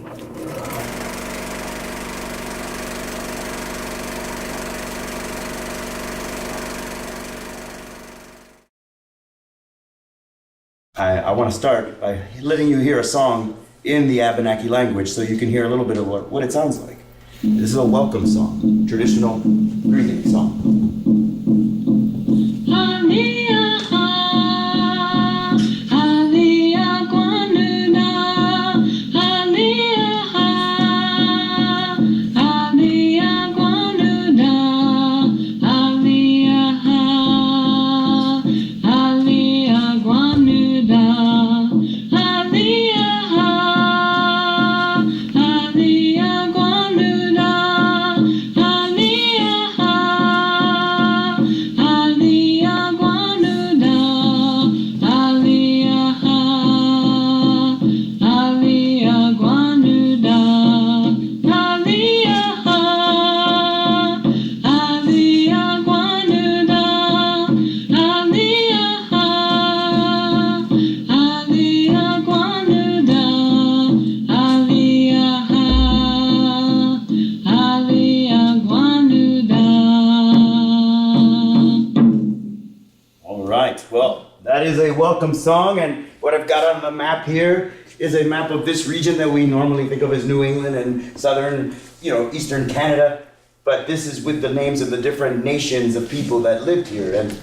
I want to start by letting you hear a song in the Abenaki language so you can hear a little bit of what it sounds like. This is a welcome song, traditional greeting song. Welcome song, and what I've got on the map here is a map of this region that we normally think of as New England and southern, eastern Canada, but this is with the names of the different nations of people that lived here. And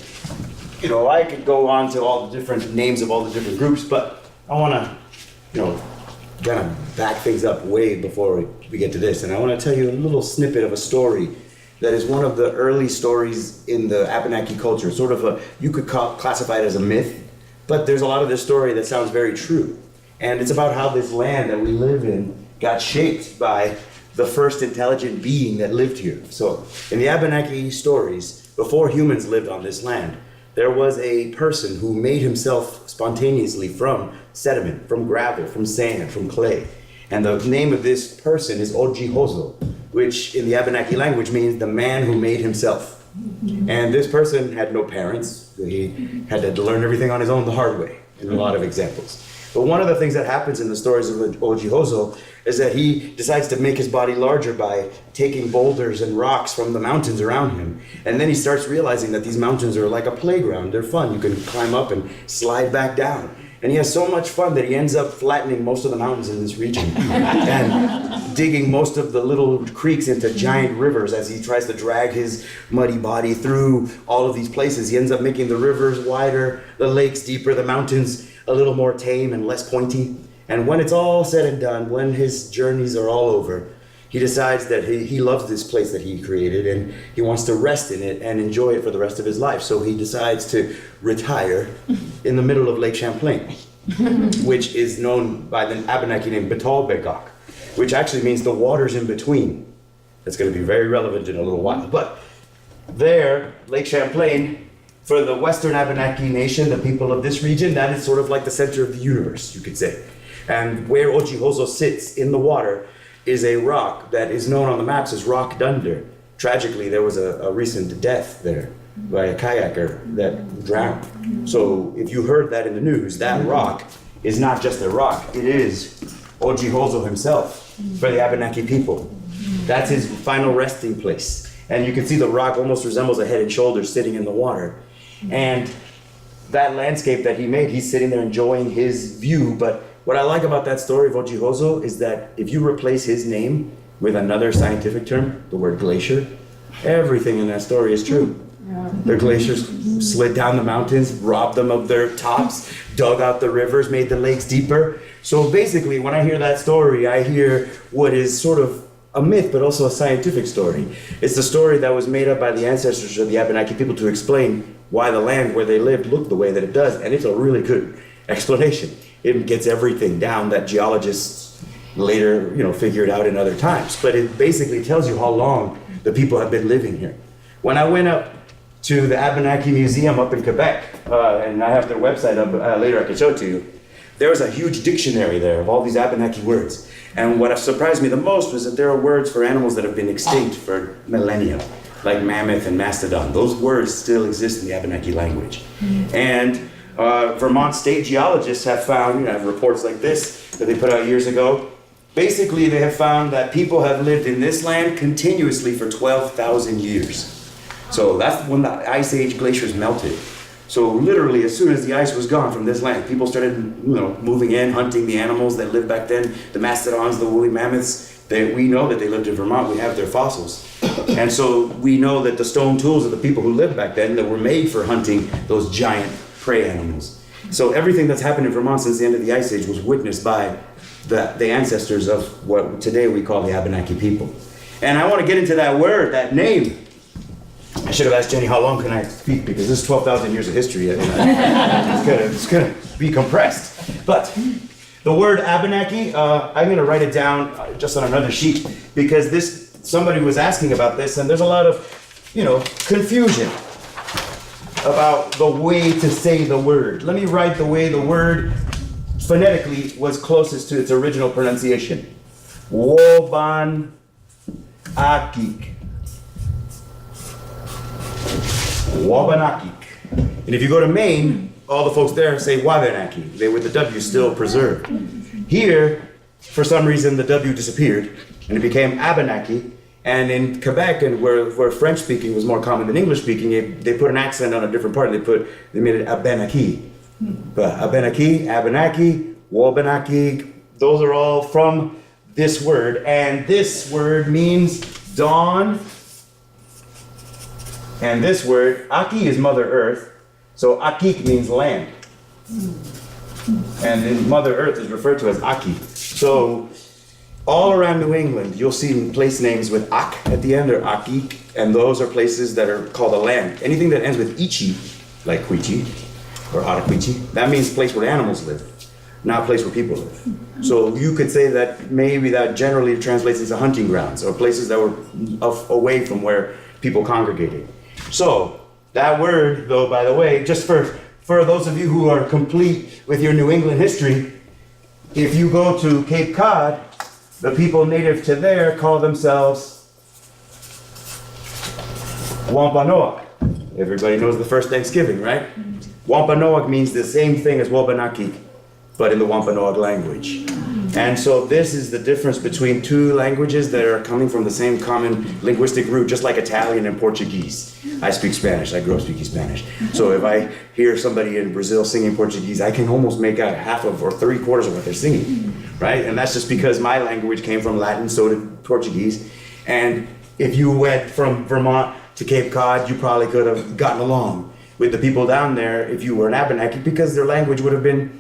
I could go on to all the different names of all the different groups, but I want to kind of back things up way before we get to this, and I want to tell you a little snippet of a story that is one of the early stories in the Abenaki culture, sort of you could classify it as a myth. But there's a lot of this story that sounds very true. And it's about how this land that we live in got shaped by the first intelligent being that lived here. So in the Abenaki stories, before humans lived on this land, there was a person who made himself spontaneously from sediment, from gravel, from sand, from clay. And the name of this person is Ojihozo, which in the Abenaki language means the man who made himself. And this person had no parents. He had to learn everything on his own the hard way in a lot of examples. But one of the things that happens in the stories of Ojihozo is that he decides to make his body larger by taking boulders and rocks from the mountains around him. And then he starts realizing that these mountains are like a playground. They're fun. You can climb up and slide back down. And he has so much fun that he ends up flattening most of the mountains in this region and digging most of the little creeks into giant rivers as he tries to drag his muddy body through all of these places. He ends up making the rivers wider, the lakes deeper, the mountains a little more tame and less pointy. And when it's all said and done, when his journeys are all over, he decides that he loves this place that he created and he wants to rest in it and enjoy it for the rest of his life. So he decides to retire in the middle of Lake Champlain, which is known by the Abenaki name Betalbegok, which actually means the waters in between. That's going to be very relevant in a little while. But there, Lake Champlain, for the Western Abenaki Nation, the people of this region, that is sort of like the center of the universe, you could say. And where Ojihozo sits in the water is a rock that is known on the maps as Rock Dunder. Tragically, there was a recent death there by a kayaker that drowned. So if you heard that in the news, that rock is not just a rock, it is Ojihozo himself for the Abenaki people. That's his final resting place. And you can see the rock almost resembles a head and shoulders sitting in the water. And that landscape that he made, he's sitting there enjoying his view. But what I like about that story of Ojihozo is that if you replace his name with another scientific term, the word glacier, everything in that story is true. Yeah. The glaciers slid down the mountains, robbed them of their tops, dug out the rivers, made the lakes deeper. So basically, when I hear that story, I hear what is sort of a myth, but also a scientific story. It's the story that was made up by the ancestors of the Abenaki people to explain why the land where they lived looked the way that it does, and it's a really good explanation. It gets everything down that geologists later, figured out in other times. But it basically tells you how long the people have been living here. When I went up to the Abenaki Museum up in Quebec, and I have their website up later, I can show it to you. There was a huge dictionary there of all these Abenaki words. And what surprised me the most was that there are words for animals that have been extinct for millennia, like mammoth and mastodon. Those words still exist in the Abenaki language. And Vermont state geologists have found, have reports like this that they put out years ago, basically they have found that people have lived in this land continuously for 12,000 years. So that's when the Ice Age glaciers melted. So literally, as soon as the ice was gone from this land, people started, moving in, hunting the animals that lived back then, the mastodons, the woolly mammoths. We know that they lived in Vermont. We have their fossils. And so we know that the stone tools of the people who lived back then that were made for hunting those giant prey animals. So everything that's happened in Vermont since the end of the Ice Age was witnessed by the ancestors of what today we call the Abenaki people. And I want to get into that word, that name. I should have asked Jenny how long can I speak, because this is 12,000 years of history. It's gonna be compressed. But the word Abenaki, I'm gonna write it down just on another sheet, because somebody was asking about this, and there's a lot of, confusion about the way to say the word. Let me write the way the word phonetically was closest to its original pronunciation. Wabanakik. Wabanakik. And if you go to Maine, all the folks there say Wabanaki. They with the W still preserved. Here, for some reason, the W disappeared and it became Abenaki. And in Quebec, and where French speaking was more common than English speaking, they put an accent on a different part. They made it Abenaki. But Abenaki, Wabanaki, those are all from this word. And this word means dawn. And this word, Aki, is Mother Earth, so Akik means land. And then Mother Earth is referred to as Aki. So all around New England, you'll see place names with Ak at the end, or Akik, and those are places that are called a land. Anything that ends with Ichi, like Quichi or Araquichi, that means place where animals live, not a place where people live. So you could say that maybe that generally translates as hunting grounds, or places that were away from where people congregated. So that word, though, by the way, just for those of you who are complete with your New England history, if you go to Cape Cod, the people native to there call themselves Wampanoag. Everybody knows the first Thanksgiving, right? Wampanoag means the same thing as Wabanaki, but in the Wampanoag language. And so this is the difference between two languages that are coming from the same common linguistic root, just like Italian and Portuguese. I speak Spanish. I grew up speaking Spanish. So if I hear somebody in Brazil singing Portuguese, I can almost make out half of or 3/4 of what they're singing, right? And that's just because my language came from Latin, so did Portuguese. And if you went from Vermont to Cape Cod, you probably could have gotten along with the people down there if you were an Abenaki, because their language would have been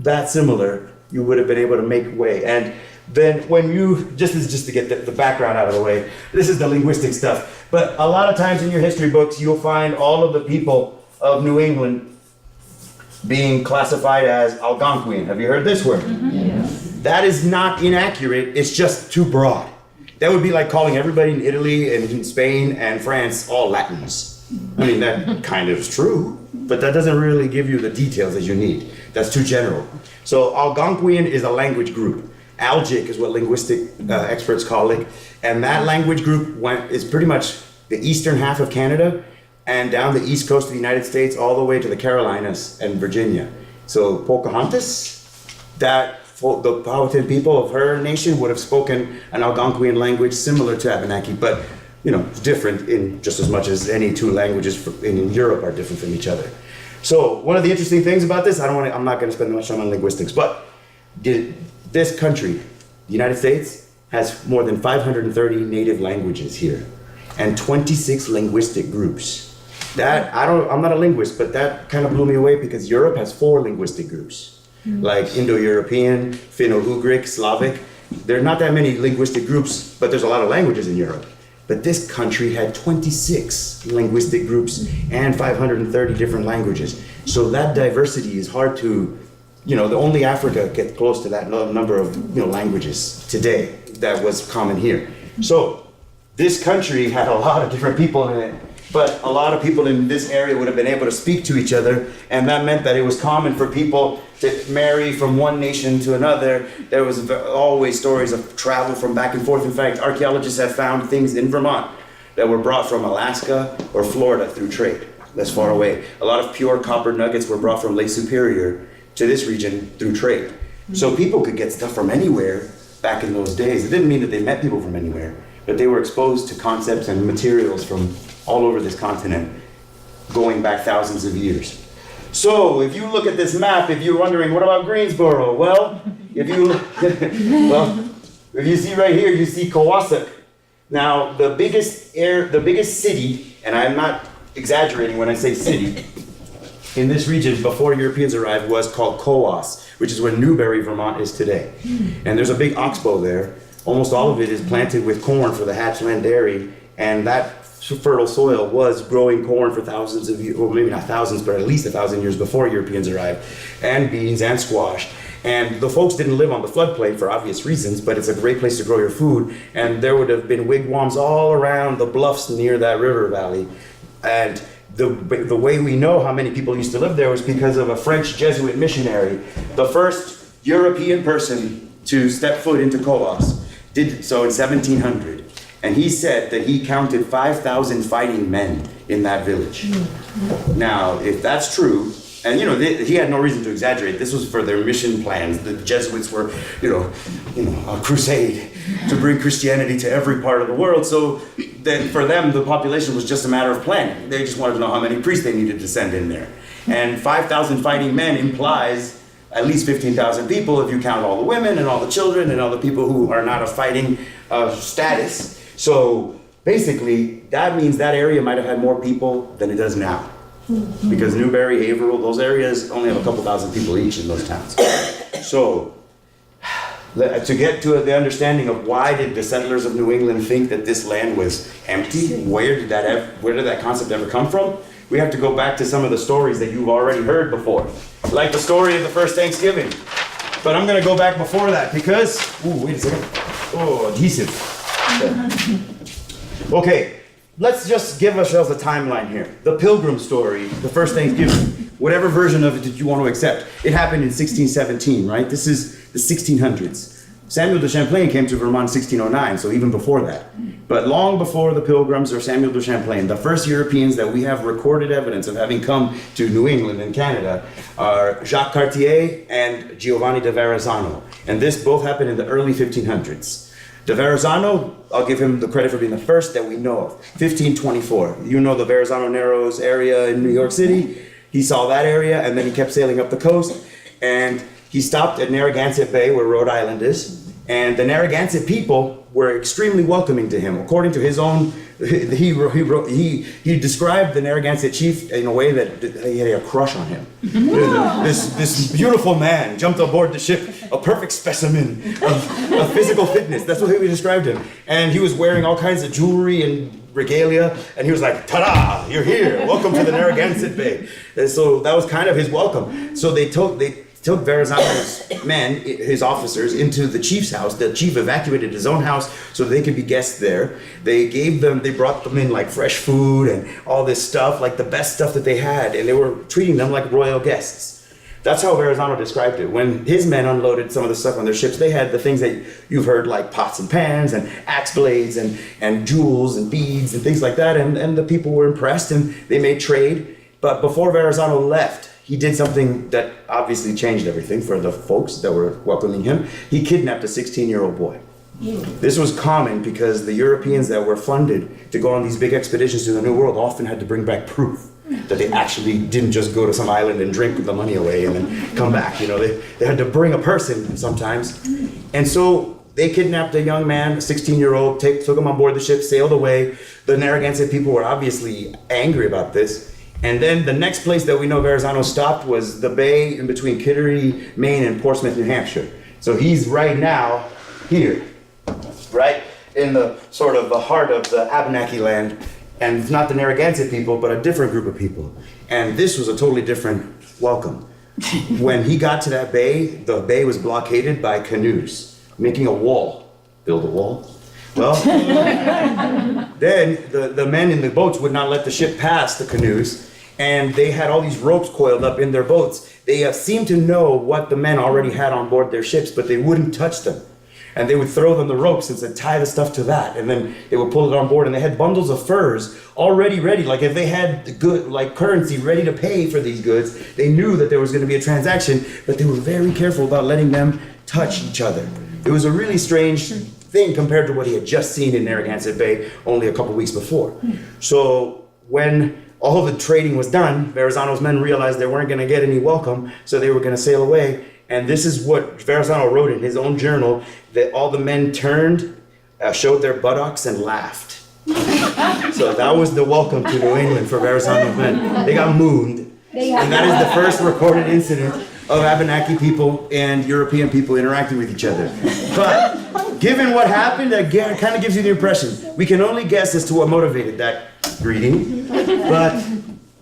that similar. You would have been able to make way. And then when you, just to get the background out of the way, this is the linguistic stuff. But a lot of times in your history books, you'll find all of the people of New England being classified as Algonquian. Have you heard this word? Yes. That is not inaccurate, it's just too broad. That would be like calling everybody in Italy and in Spain and France all Latins. I mean, that kind of is true, but that doesn't really give you the details that you need. That's too general. So Algonquian is a language group. Algic is what linguistic experts call it. And that language group is pretty much the eastern half of Canada and down the east coast of the United States all the way to the Carolinas and Virginia. So Pocahontas, the Powhatan people of her nation would have spoken an Algonquian language similar to Abenaki, but it's different in just as much as any two languages in Europe are different from each other. So one of the interesting things about this, I'm not going to spend much time on linguistics, but this country, the United States, has more than 530 native languages here and 26 linguistic groups. I'm not a linguist, but that kind of blew me away, because Europe has 4 linguistic groups, like Indo-European, Finno-Ugric, Slavic. There are not that many linguistic groups, but there's a lot of languages in Europe. But this country had 26 linguistic groups and 530 different languages. So that diversity is hard to, only Africa gets close to that number of languages today that was common here. So this country had a lot of different people in it, but a lot of people in this area would have been able to speak to each other, and that meant that it was common for people to marry from one nation to another. There was always stories of travel from back and forth. In fact, archaeologists have found things in Vermont that were brought from Alaska or Florida through trade. That's far away. A lot of pure copper nuggets were brought from Lake Superior to this region through trade. So people could get stuff from anywhere back in those days. It didn't mean that they met people from anywhere, but they were exposed to concepts and materials from all over this continent, going back thousands of years. So if you look at this map, if you're wondering, what about Greensboro? Well, if you see right here, you see Kowasuk. Now, the biggest city, and I'm not exaggerating when I say city, in this region before Europeans arrived was called Coos, which is where Newberry, Vermont is today. And there's a big oxbow there. Almost all of it is planted with corn for the hatchland dairy, and that fertile soil was growing corn for thousands of years, or maybe not thousands, but at least 1,000 years before Europeans arrived, and beans and squash. And the folks didn't live on the floodplain for obvious reasons, but it's a great place to grow your food. And there would have been wigwams all around the bluffs near that river valley. And the way we know how many people used to live there was because of a French Jesuit missionary. The first European person to step foot into Coos did so in 1700. And he said that he counted 5,000 fighting men in that village. Now, if that's true, and he had no reason to exaggerate. This was for their mission plans. The Jesuits were, a crusade to bring Christianity to every part of the world. So then for them, the population was just a matter of planning. They just wanted to know how many priests they needed to send in there. And 5,000 fighting men implies at least 15,000 people if you count all the women and all the children and all the people who are not of fighting status. So basically, that means that area might have had more people than it does now. Because Newberry, Haverhill, those areas only have a couple thousand people each in those towns. So, to get to the understanding of why did the settlers of New England think that this land was empty, where did that concept ever come from? We have to go back to some of the stories that you've already heard before, like the story of the first Thanksgiving. But I'm going to go back before that because, wait a second. Oh, adhesive. Okay. Let's just give ourselves a timeline here. The Pilgrim story, the first Thanksgiving, whatever version of it that you want to accept, it happened in 1617, right? This is the 1600s. Samuel de Champlain came to Vermont in 1609, so even before that. But long before the Pilgrims or Samuel de Champlain, the first Europeans that we have recorded evidence of having come to New England and Canada are Jacques Cartier and Giovanni de Verrazzano. And this both happened in the early 1500s. De Verrazzano, I'll give him the credit for being the first that we know of. 1524. You know the Verrazzano Narrows area in New York City. He saw that area and then he kept sailing up the coast. And he stopped at Narragansett Bay, where Rhode Island is. And the Narragansett people were extremely welcoming to him. According to his own, he described the Narragansett chief in a way that he had a crush on him. This beautiful man jumped aboard the ship, a perfect specimen of physical fitness. That's what he described him. And he was wearing all kinds of jewelry and regalia, and he was like, "Ta-da! You're here. Welcome to the Narragansett Bay." And so that was kind of his welcome. So they took Verrazzano's men, his officers, into the chief's house. The chief evacuated his own house so they could be guests there. They brought them in like fresh food and all this stuff, like the best stuff that they had, and they were treating them like royal guests. That's how Verrazzano described it. When his men unloaded some of the stuff on their ships, they had the things that you've heard, like pots and pans and axe blades and jewels and beads and things like that, and the people were impressed and they made trade. But before Verrazzano left, he did something that obviously changed everything for the folks that were welcoming him. He kidnapped a 16-year-old boy. This was common because the Europeans that were funded to go on these big expeditions to the New World often had to bring back proof that they actually didn't just go to some island and drink the money away and then come back. They had to bring a person sometimes. And so they kidnapped a young man, a 16-year-old, took him on board the ship, sailed away. The Narragansett people were obviously angry about this. And then the next place that we know Verrazzano stopped was the bay in between Kittery, Maine, and Portsmouth, New Hampshire. So he's right now here, right in the sort of the heart of the Abenaki land. And it's not the Narragansett people, but a different group of people. And this was a totally different welcome. When he got to that bay, the bay was blockaded by canoes, making a wall. Build a wall? Well, then the men in the boats would not let the ship pass the canoes, and they had all these ropes coiled up in their boats. They seemed to know what the men already had on board their ships, but they wouldn't touch them. And they would throw them the ropes and said, tie the stuff to that. And then they would pull it on board, and they had bundles of furs already ready. Like if they had good, like currency ready to pay for these goods, they knew that there was going to be a transaction, but they were very careful about letting them touch each other It was a really strange thing compared to what he had just seen in Narragansett Bay only a couple weeks before. So when all the trading was done, Verrazano's men realized they weren't going to get any welcome, so they were going to sail away. And this is what Verrazano wrote in his own journal, that all the men turned, showed their buttocks, and laughed. So that was the welcome to New England for Verrazano's men. They got mooned. And that is the first recorded incident of Abenaki people and European people interacting with each other. But given what happened, that kind of gives you the impression. We can only guess as to what motivated that greeting, but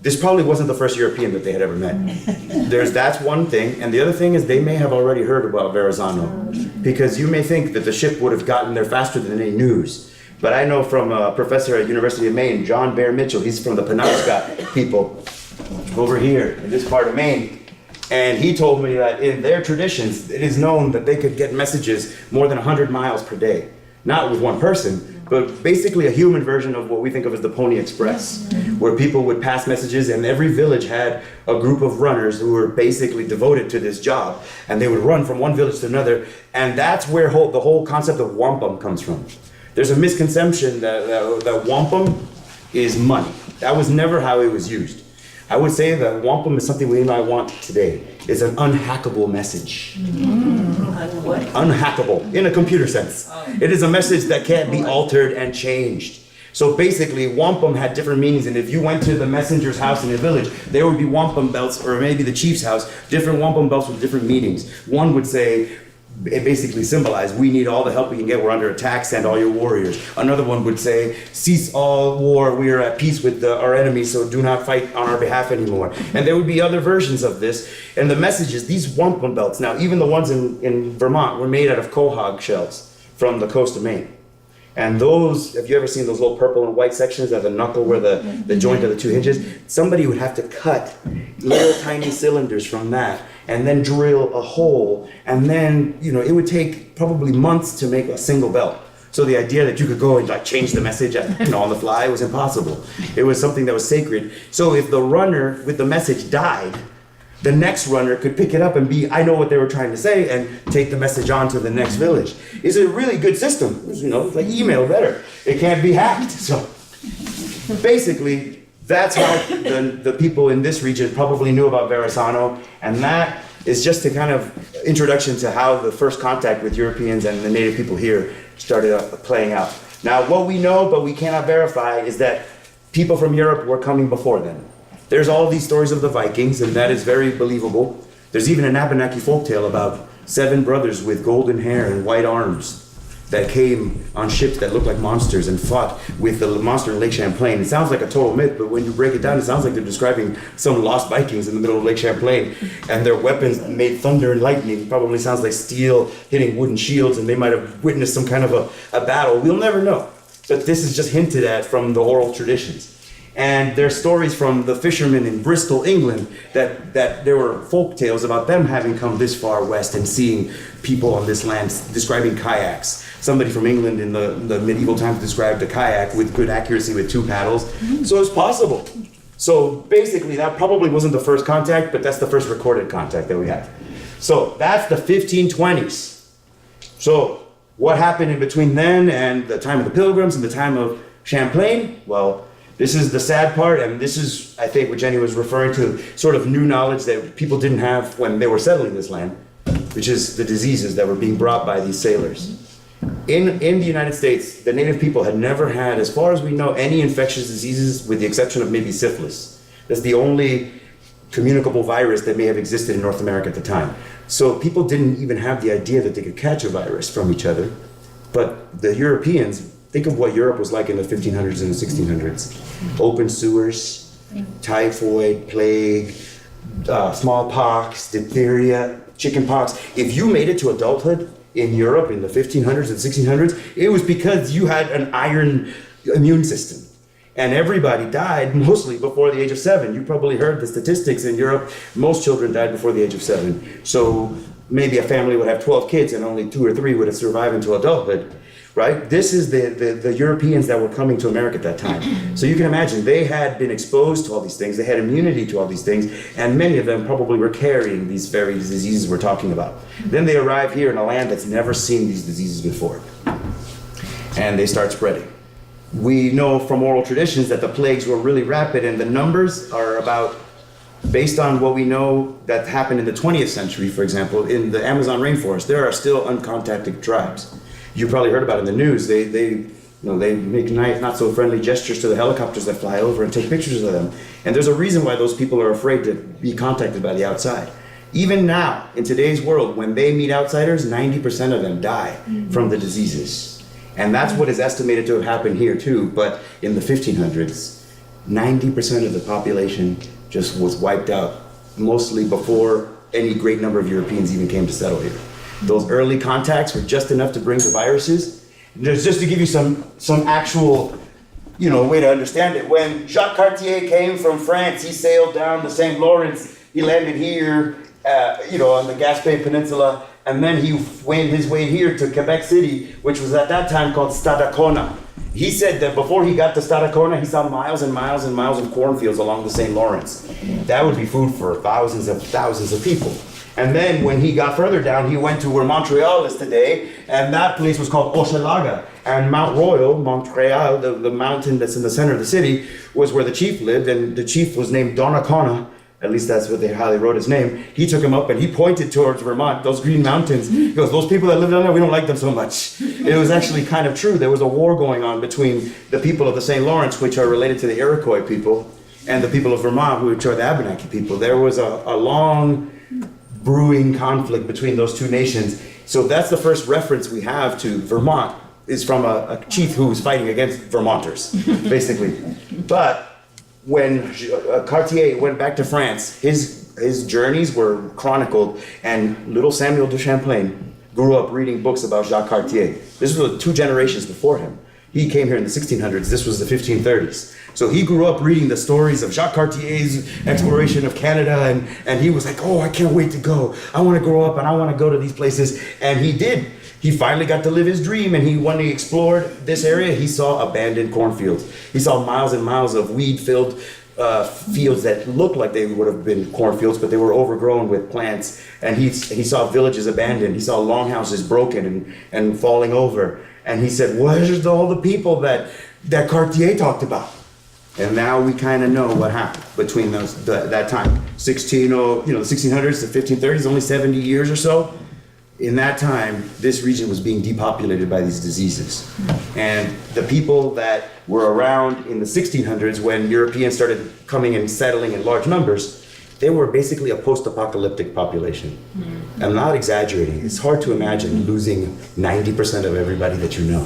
this probably wasn't the first European that they had ever met. That's one thing, and the other thing is they may have already heard about Verrazano, because you may think that the ship would have gotten there faster than any news. But I know from a professor at University of Maine, John Bear Mitchell, he's from the Penobscot people over here in this part of Maine. And he told me that in their traditions, it is known that they could get messages more than 100 miles per day. Not with one person, but basically a human version of what we think of as the Pony Express, where people would pass messages, and every village had a group of runners who were basically devoted to this job. And they would run from one village to another. And that's where the whole concept of wampum comes from. There's a misconception that wampum is money. That was never how it was used. I would say that wampum is something we might want today. It's an unhackable message. Unhackable, in a computer sense. It is a message that can't be altered and changed. So basically, wampum had different meanings, and if you went to the messenger's house in a village, there would be wampum belts, or maybe the chief's house, different wampum belts with different meanings. One would say, it basically symbolized, we need all the help we can get, we're under attack, send all your warriors. Another one would say, cease all war, we are at peace with our enemies, so do not fight on our behalf anymore. And there would be other versions of this. And the messages, these wampum belts, now even the ones in Vermont were made out of quahog shells from the coast of Maine. And those, have you ever seen those little purple and white sections at the knuckle where the joint of the two hinges? Somebody would have to cut little tiny cylinders from that and then drill a hole. And then, it would take probably months to make a single belt. So the idea that you could go and change the message on the fly was impossible. It was something that was sacred. So if the runner with the message died, the next runner could pick it up and I know what they were trying to say, and take the message on to the next village. It's a really good system. It's like email better. It can't be hacked. So basically, that's how the people in this region probably knew about Verrazano, and that is just a kind of introduction to how the first contact with Europeans and the native people here started playing out. Now, what we know, but we cannot verify, is that people from Europe were coming before then. There's all these stories of the Vikings, and that is very believable. There's even an Abenaki folktale about 7 brothers with golden hair and white arms that came on ships that looked like monsters and fought with the monster in Lake Champlain. It sounds like a total myth, but when you break it down, it sounds like they're describing some lost Vikings in the middle of Lake Champlain, and their weapons made thunder and lightning. It probably sounds like steel hitting wooden shields, and they might have witnessed some kind of a battle. We'll never know. But this is just hinted at from the oral traditions. And there's stories from the fishermen in Bristol, England, that there were folk tales about them having come this far west and seeing people on this land, describing kayaks. Somebody from England in the medieval times described a kayak with good accuracy with 2 paddles. So it's possible. So basically, that probably wasn't the first contact, but that's the first recorded contact that we have. So that's the 1520s. So what happened in between then and the time of the Pilgrims and the time of Champlain? Well, this is the sad part, and this is, I think, what Jenny was referring to, sort of new knowledge that people didn't have when they were settling this land, which is the diseases that were being brought by these sailors. In the United States, the native people had never had, as far as we know, any infectious diseases with the exception of maybe syphilis. That's the only communicable virus that may have existed in North America at the time. So people didn't even have the idea that they could catch a virus from each other. But the Europeans, think of what Europe was like in the 1500s and the 1600s. Open sewers, typhoid, plague, smallpox, diphtheria, chickenpox. If you made it to adulthood in Europe in the 1500s and 1600s, it was because you had an iron immune system. And everybody died mostly before the age of 7. You probably heard the statistics in Europe. Most children died before the age of 7. So maybe a family would have 12 kids and only 2 or 3 would have survived into adulthood, right? This is the Europeans that were coming to America at that time. So you can imagine they had been exposed to all these things, they had immunity to all these things, and many of them probably were carrying these very diseases we're talking about. Then they arrive here in a land that's never seen these diseases before, and they start spreading. We know from oral traditions that the plagues were really rapid, and the numbers are about, based on what we know that happened in the 20th century, for example, in the Amazon rainforest, there are still uncontacted tribes. You probably heard about it in the news. They make nice, not so friendly gestures to the helicopters that fly over and take pictures of them. And there's a reason why those people are afraid to be contacted by the outside. Even now, in today's world, when they meet outsiders, 90% of them die from the diseases. And that's what is estimated to have happened here too. But in the 1500s, 90% of the population just was wiped out, mostly before any great number of Europeans even came to settle here. Those early contacts were just enough to bring the viruses. Just to give you some actual, way to understand it. When Jacques Cartier came from France, he sailed down the St. Lawrence. He landed here, on the Gaspé Peninsula, and then he went his way here to Quebec City, which was at that time called Stadacona. He said that before he got to Stadacona, he saw miles and miles and miles of cornfields along the St. Lawrence. That would be food for thousands of people. And then when he got further down, he went to where Montreal is today, and that place was called Hochelaga. And Mount Royal, Montreal, the mountain that's in the center of the city, was where the chief lived, and the chief was named Donnacona. At least that's how they wrote his name. He took him up and he pointed towards Vermont, those green mountains. He goes, those people that live down there, we don't like them so much. It was actually kind of true. There was a war going on between the people of the St. Lawrence, which are related to the Iroquois people, and the people of Vermont, which are the Abenaki people. There was a long brewing conflict between those two nations. So that's the first reference we have to Vermont, is from a chief who was fighting against Vermonters, basically. But when Cartier went back to France, his journeys were chronicled, and little Samuel de Champlain grew up reading books about Jacques Cartier. This was 2 generations before him. He came here in the 1600s, this was the 1530s. So he grew up reading the stories of Jacques Cartier's exploration of Canada, and he was like, oh, I can't wait to go. I want to grow up and I want to go to these places. And he did. He finally got to live his dream, and when he explored this area, he saw abandoned cornfields. He saw miles and miles of weed-filled fields that looked like they would have been cornfields, but they were overgrown with plants. And he saw villages abandoned. He saw longhouses broken and falling over. And he said, where's all the people that Cartier talked about? And now we kind of know what happened between that time. 1600s to 1530s, only 70 years or so. In that time, this region was being depopulated by these diseases. And the people that were around in the 1600s, when Europeans started coming and settling in large numbers, they were basically a post-apocalyptic population. I'm not exaggerating. It's hard to imagine losing 90% of everybody that you know.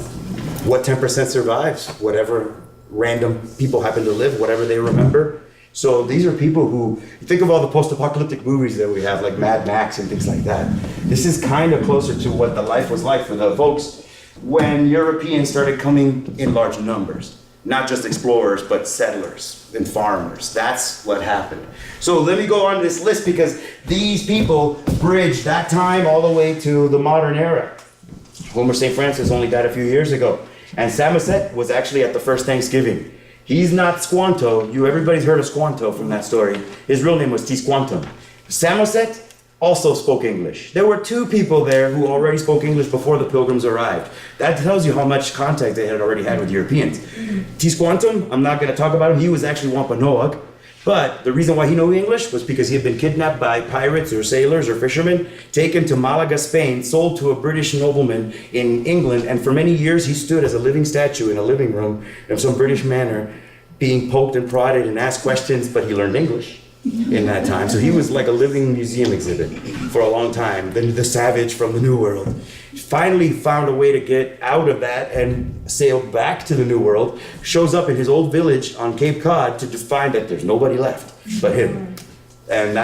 What 10% survives? Whatever random people happen to live, whatever they remember. So these are people who, think of all the post-apocalyptic movies that we have, like Mad Max and things like that. This is kind of closer to what the life was like for the folks when Europeans started coming in large numbers. Not just explorers, but settlers and farmers. That's what happened. So let me go on this list, because these people bridged that time all the way to the modern era. Homer St. Francis only died a few years ago. And Samoset was actually at the first Thanksgiving. He's not Squanto. Everybody's heard of Squanto from that story. His real name was Tisquantum. Samoset also spoke English. There were 2 people there who already spoke English before the Pilgrims arrived. That tells you how much contact they had already had with Europeans. Tisquantum, I'm not going to talk about him. He was actually Wampanoag. But the reason why he knew English was because he had been kidnapped by pirates or sailors or fishermen, taken to Malaga, Spain, sold to a British nobleman in England, and for many years he stood as a living statue in a living room of some British manor, being poked and prodded and asked questions, but he learned English in that time. So he was like a living museum exhibit for a long time. Then the savage from the New World finally found a way to get out of that and sailed back to the New World, shows up in his old village on Cape Cod to find that there's nobody left but him. And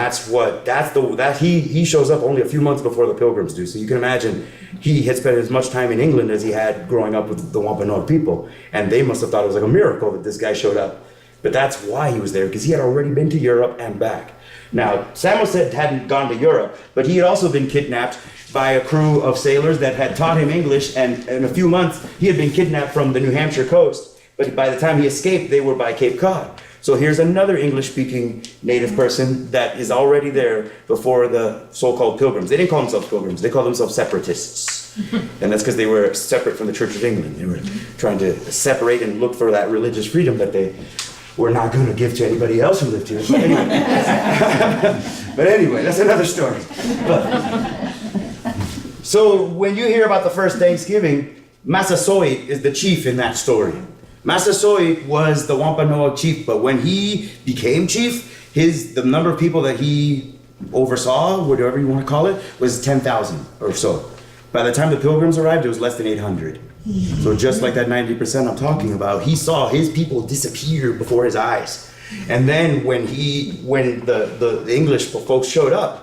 he shows up only a few months before the Pilgrims do. So you can imagine he had spent as much time in England as he had growing up with the Wampanoag people. And they must have thought it was like a miracle that this guy showed up. But that's why he was there, because he had already been to Europe and back. Now, Samoset hadn't gone to Europe, but he had also been kidnapped by a crew of sailors that had taught him English, and in a few months, he had been kidnapped from the New Hampshire coast, but by the time he escaped, they were by Cape Cod. So here's another English-speaking native person that is already there before the so-called pilgrims. They didn't call themselves pilgrims, they called themselves separatists. And that's because they were separate from the Church of England. They were trying to separate and look for that religious freedom that they were not going to give to anybody else who lived here. But anyway, but anyway, that's another story. So when you hear about the first Thanksgiving, Massasoit is the chief in that story. Massasoit was the Wampanoag chief, but when he became chief, the number of people that he oversaw, whatever you want to call it, was 10,000 or so. By the time the Pilgrims arrived, it was less than 800. So just like that 90% I'm talking about, he saw his people disappear before his eyes. And then when the English folks showed up,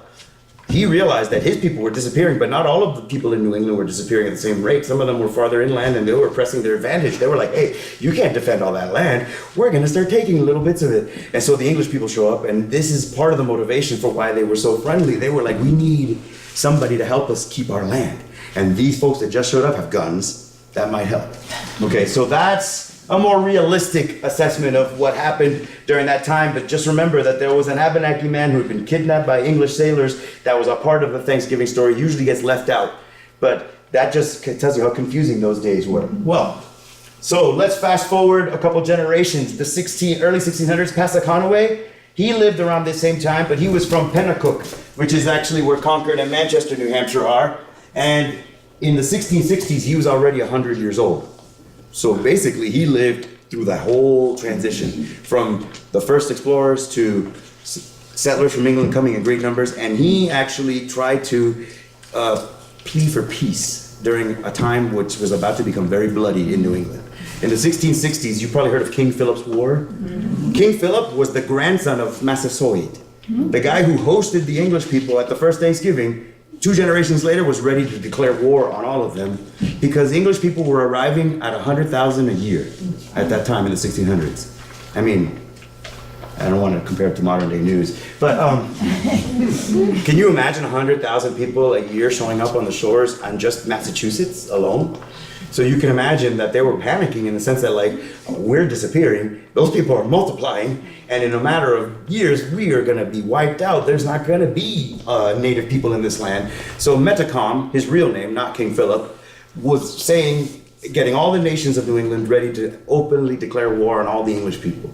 he realized that his people were disappearing, but not all of the people in New England were disappearing at the same rate. Some of them were farther inland and they were pressing their advantage. They were like, hey, you can't defend all that land. We're going to start taking little bits of it. And so the English people show up, and this is part of the motivation for why they were so friendly. They were like, we need somebody to help us keep our land. And these folks that just showed up have guns. That might help. Okay, so that's a more realistic assessment of what happened during that time. But just remember that there was an Abenaki man who had been kidnapped by English sailors that was a part of the Thanksgiving story, usually gets left out. But that just tells you how confusing those days were. Well, so let's fast forward a couple generations. The early 1600s, Passaconaway, he lived around the same time, but he was from Pennacook, which is actually where Concord and Manchester, New Hampshire are. And in the 1660s, he was already 100 years old. So basically, he lived through that whole transition from the first explorers to settlers from England coming in great numbers. And he actually tried to plea for peace during a time which was about to become very bloody in New England. In the 1660s, you probably heard of King Philip's War. Mm-hmm. King Philip was the grandson of Massasoit, the guy who hosted the English people at the first Thanksgiving. 2 generations later was ready to declare war on all of them because English people were arriving at 100,000 a year at that time in the 1600s. I mean, I don't want to compare it to modern day news, but can you imagine 100,000 people a year showing up on the shores on just Massachusetts alone? So you can imagine that they were panicking in the sense that, like, we're disappearing, those people are multiplying, and in a matter of years, we are gonna be wiped out. There's not gonna be native people in this land. So Metacom, his real name, not King Philip, was getting all the nations of New England ready to openly declare war on all the English people.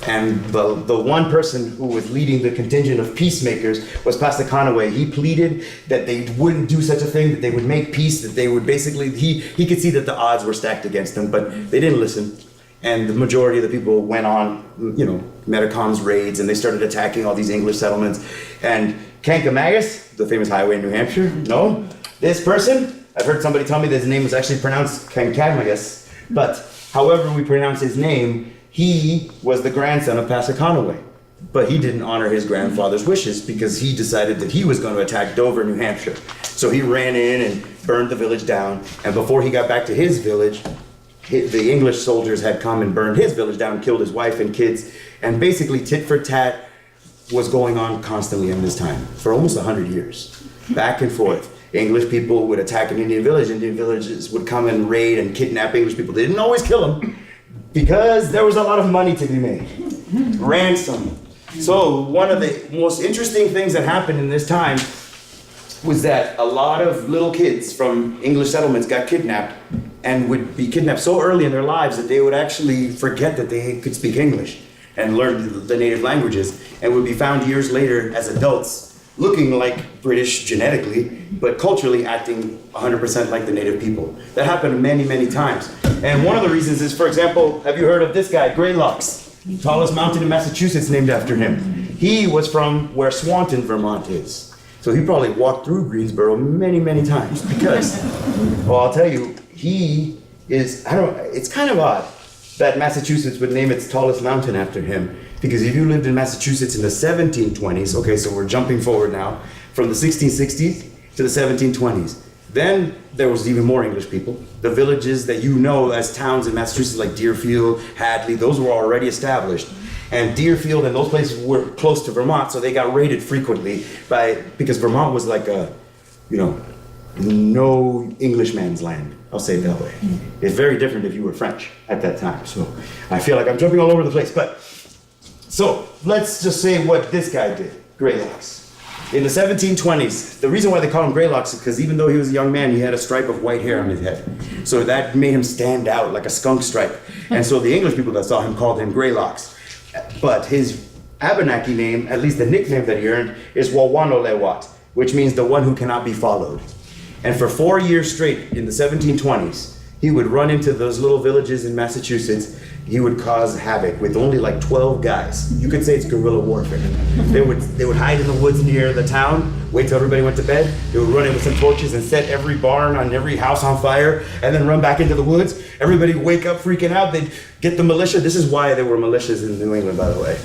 And the one person who was leading the contingent of peacemakers was Passaconaway. He pleaded that they wouldn't do such a thing, that they would make peace, that they would basically, he could see that the odds were stacked against them, but they didn't listen. And the majority of the people went on, Metacom's raids, and they started attacking all these English settlements. And Kankamagus, the famous highway in New Hampshire, no? This person, I've heard somebody tell me that his name was actually pronounced Kankamagus, but however we pronounce his name, he was the grandson of Passaconaway, but he didn't honor his grandfather's wishes because he decided that he was going to attack Dover, New Hampshire. So he ran in and burned the village down, and before he got back to his village, the English soldiers had come and burned his village down, killed his wife and kids, and basically tit for tat was going on constantly in this time for almost 100 years, back and forth. English people would attack an Indian village, Indian villages would come and raid and kidnap English people. They didn't always kill them, because there was a lot of money to be made. Ransom. So one of the most interesting things that happened in this time was that a lot of little kids from English settlements got kidnapped and would be kidnapped so early in their lives that they would actually forget that they could speak English and learn the native languages, and would be found years later as adults looking like British genetically, but culturally acting 100% like the native people. That happened many, many times. And one of the reasons is, for example, have you heard of this guy, Greylocks? Tallest mountain in Massachusetts named after him. He was from where Swanton, Vermont is. So he probably walked through Greensboro many, many times because, well, I'll tell you, it's kind of odd that Massachusetts would name its tallest mountain after him. Because if you lived in Massachusetts in the 1720s, okay, so we're jumping forward now, from the 1660s to the 1720s, then there was even more English people. The villages that you know as towns in Massachusetts, like Deerfield, Hadley, those were already established. And Deerfield and those places were close to Vermont, so they got raided frequently because Vermont was like a, no Englishman's land. I'll say it that way. It's very different if you were French at that time. So I feel like I'm jumping all over the place. So let's just say what this guy did, Greylocks. In the 1720s, the reason why they call him Greylocks is because even though he was a young man, he had a stripe of white hair on his head. So that made him stand out like a skunk stripe. And so the English people that saw him called him Greylocks. But his Abenaki name, at least the nickname that he earned, is Wawanolewat, which means the one who cannot be followed. And for 4 years straight in the 1720s, he would run into those little villages in Massachusetts. He would cause havoc with only like 12 guys. You could say it's guerrilla warfare. They would hide in the woods near the town, wait till everybody went to bed. They would run in with some torches and set every barn on every house on fire, and then run back into the woods. Everybody would wake up freaking out. They'd get the militia. This is why there were militias in New England, by the way.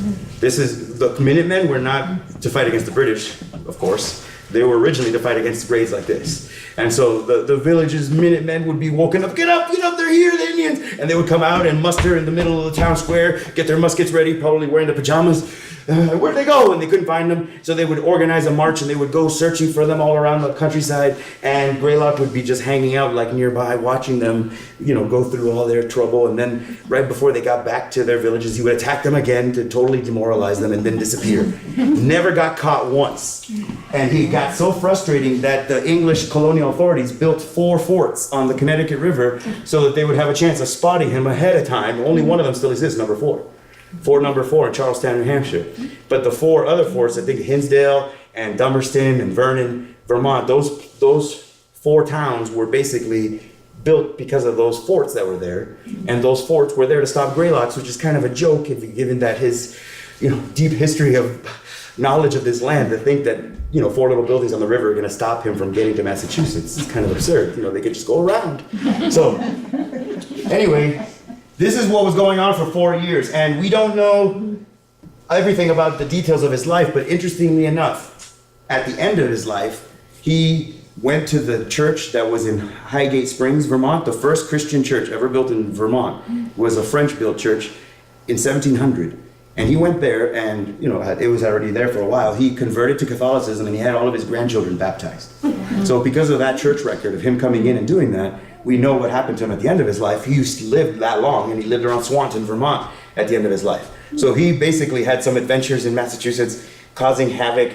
The Minutemen were not to fight against the British, of course. They were originally to fight against raids like this. And so the village's Minutemen would be woken up, get up, they're here, the Indians. And they would come out and muster in the middle of the town square, get their muskets ready, probably wearing the pajamas. Where'd they go? And they couldn't find them. So they would organize a march and they would go searching for them all around the countryside. And Greylock would be just hanging out like nearby, watching them, go through all their trouble. And then right before they got back to their villages, he would attack them again to totally demoralize them and then disappear. Never got caught once. And he got so frustrating that the English colonial authorities built 4 forts on the Connecticut River so that they would have a chance of spotting him ahead of time. Only one of them still exists, number 4. Fort number 4 in Charlestown, New Hampshire. But the 4 other forts, I think Hinsdale and Dummerston and Vernon, Vermont, those 4 towns were basically built because of those forts that were there. And those forts were there to stop Greylocks, which is kind of a joke given that his deep history of knowledge of this land, to think that 4 little buildings on the river are going to stop him from getting to Massachusetts. It's kind of absurd. They could just go around. So anyway, this is what was going on for 4 years, and we don't know everything about the details of his life, but interestingly enough, at the end of his life, he went to the church that was in Highgate Springs, Vermont. The first Christian church ever built in Vermont was a French-built church in 1700. And he went there, and it was already there for a while. He converted to Catholicism, and he had all of his grandchildren baptized. So because of that church record of him coming in and doing that, we know what happened to him at the end of his life. He lived that long, and he lived around Swanton, Vermont at the end of his life. So he basically had some adventures in Massachusetts, causing havoc,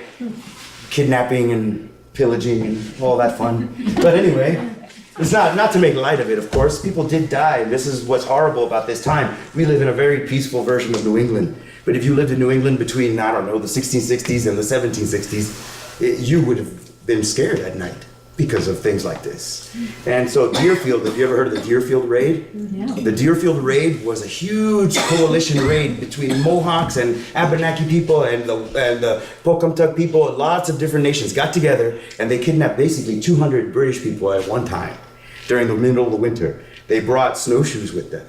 kidnapping and pillaging and all that fun. But anyway, it's not to make light of it, of course. People did die, and this is what's horrible about this time. We live in a very peaceful version of New England. But if you lived in New England between, the 1660s and the 1760s, you would have been scared at night because of things like this. And so Deerfield, have you ever heard of the Deerfield Raid? Yeah. The Deerfield Raid was a huge coalition raid between Mohawks and Abenaki people and the Pocumtuck people. Lots of different nations got together, and they kidnapped basically 200 British people at one time during the middle of the winter. They brought snowshoes with them.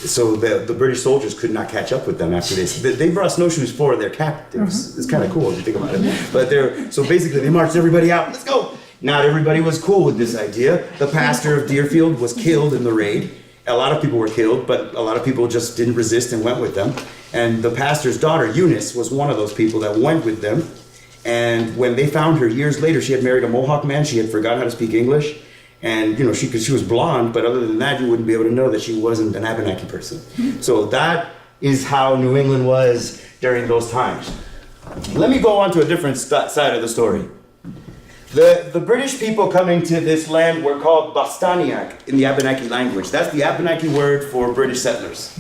So the British soldiers could not catch up with them after this. They brought snowshoes for their captives. It's kind of cool if you think about it. But so basically they marched everybody out. Let's go. Not everybody was cool with this idea. The pastor of Deerfield was killed in the raid. A lot of people were killed, but a lot of people just didn't resist and went with them. And the pastor's daughter, Eunice, was one of those people that went with them. And when they found her years later, she had married a Mohawk man. She had forgotten how to speak English. And she was blonde, but other than that, you wouldn't be able to know that she wasn't an Abenaki person. So that is how New England was during those times. Let me go on to a different side of the story. The British people coming to this land were called Bostoniac in the Abenaki language. That's the Abenaki word for British settlers.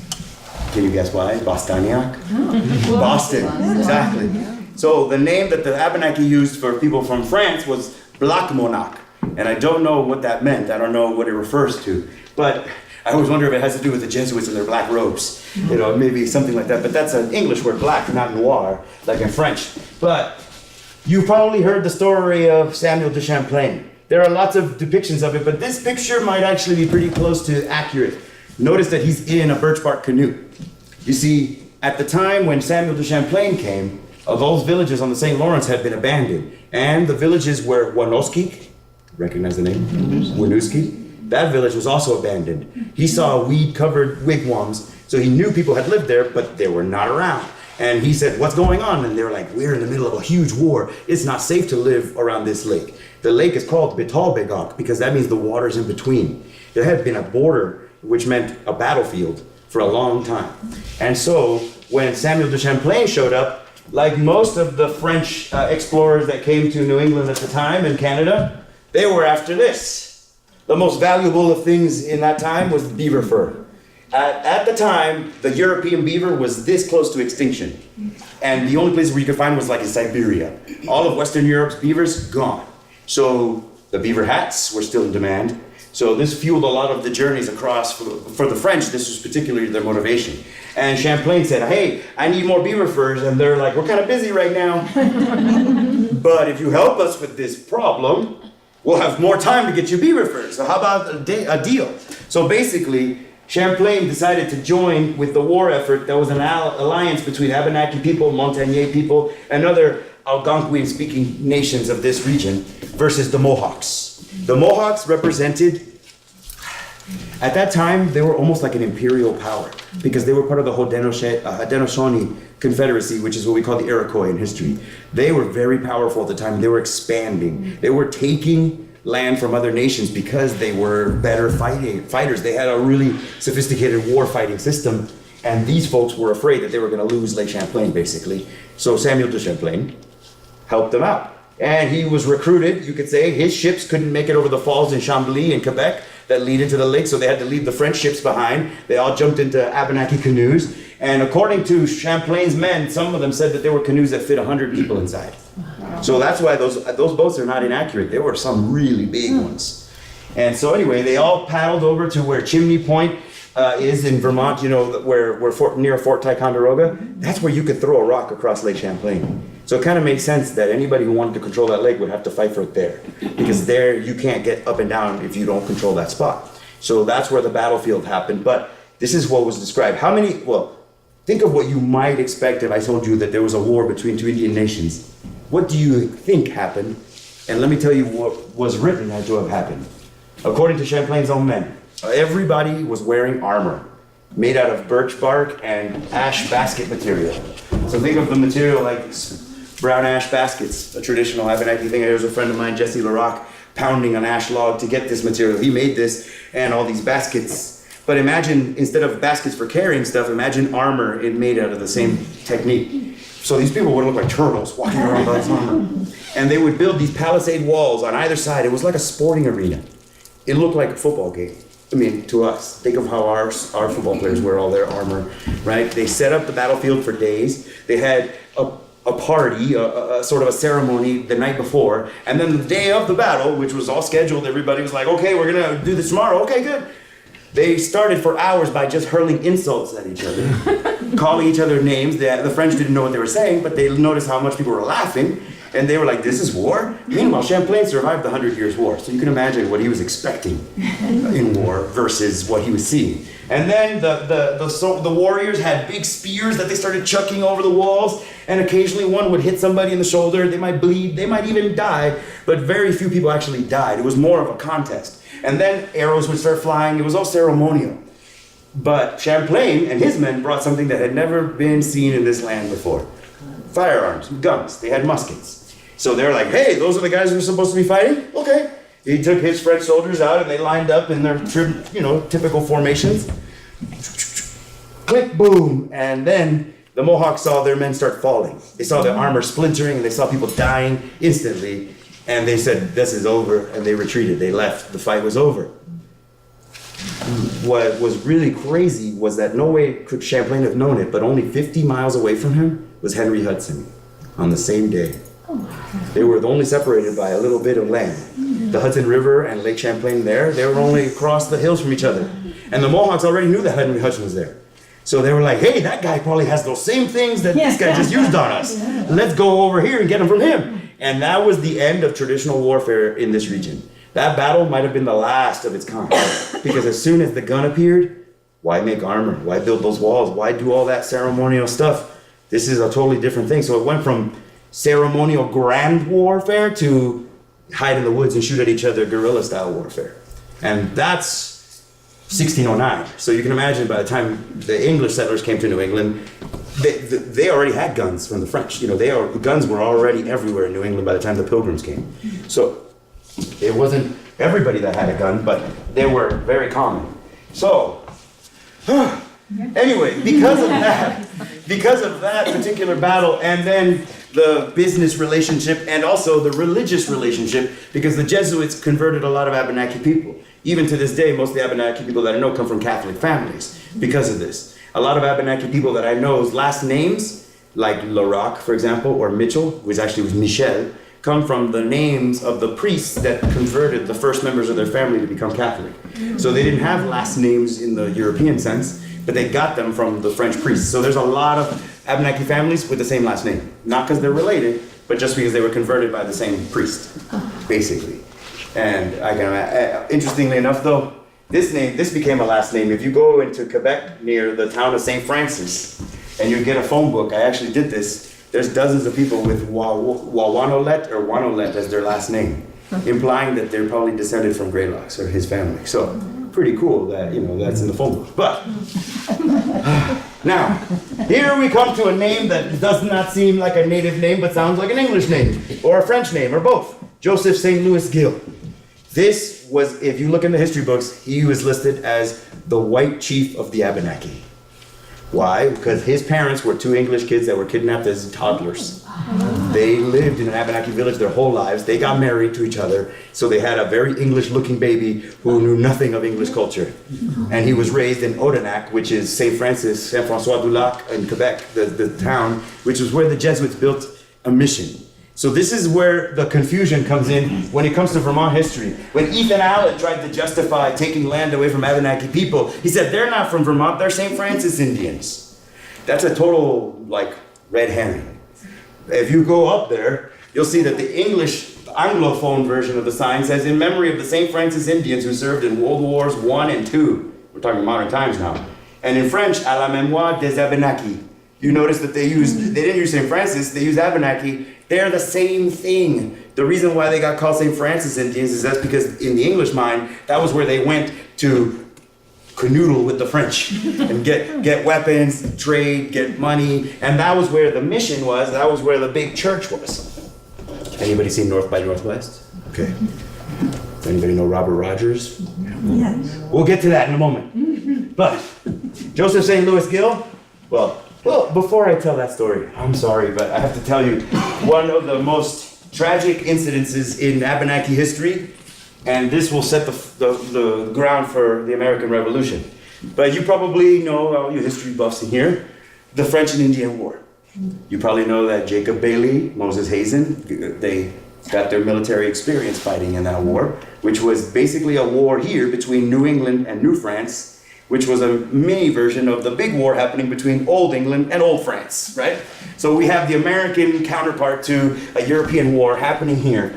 Can you guess why? Bostoniac? Oh. Boston, exactly. So the name that the Abenaki used for people from France was Blackmonac. And I don't know what that meant. I don't know what it refers to. But I always wonder if it has to do with the Jesuits and their black robes. Maybe something like that. But that's an English word, black, not noir, like in French. But you probably heard the story of Samuel de Champlain. There are lots of depictions of it, but this picture might actually be pretty close to accurate. Notice that he's in a birch bark canoe. You see, at the time when Samuel de Champlain came, those villages on the St. Lawrence had been abandoned. And the villages were Wanoski, recognize the name? Winooski. That village was also abandoned. He saw weed-covered wigwams, So he knew people had lived there, but they were not around. And he said, what's going on? And they were like, we're in the middle of a huge war. It's not safe to live around this lake. The lake is called Betalbegok because that means the water's in between. There had been a border, which meant a battlefield, for a long time. And so when Samuel de Champlain showed up, like most of the French explorers that came to New England at the time in Canada, they were after this. The most valuable of things in that time was beaver fur. At the time, the European beaver was this close to extinction. And the only place where you could find was like in Siberia. All of Western Europe's beavers, gone. So the beaver hats were still in demand. So this fueled a lot of the journeys across. For the French, this was particularly their motivation. And Champlain said, hey, I need more beaver furs. And they're like, we're kind of busy right now. But if you help us with this problem, we'll have more time to get you beaver furs. So how about a deal? So basically, Champlain decided to join with the war effort. There was an alliance between Abenaki people, Montagnais people, and other Algonquin-speaking nations of this region versus the Mohawks. The Mohawks represented, at that time, they were almost like an imperial power because they were part of the Haudenosaunee Confederacy, which is what we call the Iroquois in history. They were very powerful at the time. They were expanding. They were taking land from other nations because they were better fighters. They had a really sophisticated war fighting system, and these folks were afraid that they were going to lose Lake Champlain, basically. So Samuel de Champlain helped them out. And he was recruited, you could say. His ships couldn't make it over the falls in Chambly in Quebec that lead into the lake, so they had to leave the French ships behind. They all jumped into Abenaki canoes. And according to Champlain's men, some of them said that there were canoes that fit 100 people inside. So that's why those boats are not inaccurate. There were some really big ones. And so anyway, they all paddled over to where Chimney Point is in Vermont, you know, near Fort Ticonderoga. That's where you could throw a rock across Lake Champlain. So it kind of makes sense that anybody who wanted to control that lake would have to fight for it there. Because there you can't get up and down if you don't control that spot. So that's where the battlefield happened. But this is what was described. Think of what you might expect if I told you that there was a war between two Indian nations. What do you think happened? And let me tell you what was written had to have happened. According to Champlain's own men, everybody was wearing armor made out of birch bark and ash basket material. So think of the material like brown ash baskets, a traditional Abenaki thing. There was a friend of mine, Jesse LaRock, pounding an ash log to get this material. He made this and all these baskets. But imagine, instead of baskets for carrying stuff, imagine armor made out of the same technique. So these people would look like turtles walking around with this armor. And they would build these palisade walls on either side. It was like a sporting arena. It looked like a football game. I mean, to us, think of how our football players wear all their armor, right? They set up the battlefield for days. They had a party, a sort of a ceremony the night before. And then the day of the battle, which was all scheduled, everybody was like, okay, we're going to do this tomorrow. Okay, good. They started for hours by just hurling insults at each other, calling each other names. The French didn't know what they were saying, but they noticed how much people were laughing. And they were like, this is war? Meanwhile, Champlain survived the 100 Years' War. So you can imagine what he was expecting in war versus what he was seeing. And then the warriors had big spears that they started chucking over the walls. And occasionally one would hit somebody in the shoulder. They might bleed. They might even die. But very few people actually died. It was more of a contest. And then arrows would start flying. It was all ceremonial. But Champlain and his men brought something that had never been seen in this land before. Firearms, guns. They had muskets. So they're like, hey, those are the guys who are supposed to be fighting? Okay. He took his French soldiers out and they lined up in their typical formations. Click, boom. And then the Mohawks saw their men start falling. They saw their armor splintering and they saw people dying instantly. And they said, this is over. And they retreated. They left. The fight was over. What was really crazy was that no way could Champlain have known it, but only 50 miles away from him was Henry Hudson on the same day. They were only separated by a little bit of land. The Hudson River and Lake Champlain they were only across the hills from each other. And the Mohawks already knew that Henry Hudson was there. So they were like, hey, that guy probably has those same things that this guy just used on us. Let's go over here and get them from him. And that was the end of traditional warfare in this region. That battle might have been the last of its kind. Because as soon as the gun appeared, why make armor? Why build those walls? Why do all that ceremonial stuff? This is a totally different thing. So it went from ceremonial grand warfare to hide in the woods and shoot at each other, guerrilla style warfare. And that's 1609. So you can imagine by the time the English settlers came to New England, they already had guns from the French. Guns were already everywhere in New England by the time the Pilgrims came. So it wasn't everybody that had a gun, but they were very common. So anyway, because of that particular battle, and then the business relationship and also the religious relationship, because the Jesuits converted a lot of Abenaki people. Even to this day, most of the Abenaki people that I know come from Catholic families because of this. A lot of Abenaki people that I know's last names, like Larocque, for example, or Mitchell, which actually was Michel, come from the names of the priests that converted the first members of their family to become Catholic. So they didn't have last names in the European sense, but they got them from the French priests. So there's a lot of Abenaki families with the same last name. Not because they're related, but just because they were converted by the same priest, basically. And interestingly enough though, this became a last name. If you go into Quebec near the town of St. Francis and you get a phone book, I actually did this, there's dozens of people with Wawanolet or Wanolet as their last name, implying that they're probably descended from Greylocks or his family. So pretty cool that, that's in the phone book. But now, here we come to a name that does not seem like a native name, but sounds like an English name or a French name or both. Joseph St. Louis Gill. This was, if you look in the history books, he was listed as the white chief of the Abenaki. Why? Because his parents were two English kids that were kidnapped as toddlers. They lived in an Abenaki village their whole lives. They got married to each other, so they had a very English-looking baby who knew nothing of English culture. And he was raised in Odanak, which is St. Francis, Saint-François-du-Lac in Quebec, the town, which was where the Jesuits built a mission. So this is where the confusion comes in when it comes to Vermont history. When Ethan Allen tried to justify taking land away from Abenaki people, he said they're not from Vermont, they're St. Francis Indians. That's a total, red herring. If you go up there, you'll see that the English Anglophone version of the sign says, in memory of the St. Francis Indians who served in World Wars I and II. We're talking modern times now. And in French, à la mémoire des Abenaki. You notice that they didn't use St. Francis, they used Abenaki. They're the same thing. The reason why they got called St. Francis Indians is that's because in the English mind, that was where they went to canoodle with the French and get weapons, trade, get money. And that was where the mission was, that was where the big church was. Anybody seen North by Northwest? Okay. Does anybody know Robert Rogers? Yes. We'll get to that in a moment. But Joseph St. Louis Gill, well, before I tell that story, I'm sorry, but I have to tell you one of the most tragic incidences in Abenaki history, and this will set the ground for the American Revolution. But you probably know, all you history buffs in here, the French and Indian War. You probably know that Jacob Bailey, Moses Hazen, they got their military experience fighting in that war, which was basically a war here between New England and New France, which was a mini version of the big war happening between Old England and Old France, right? So we have the American counterpart to a European war happening here.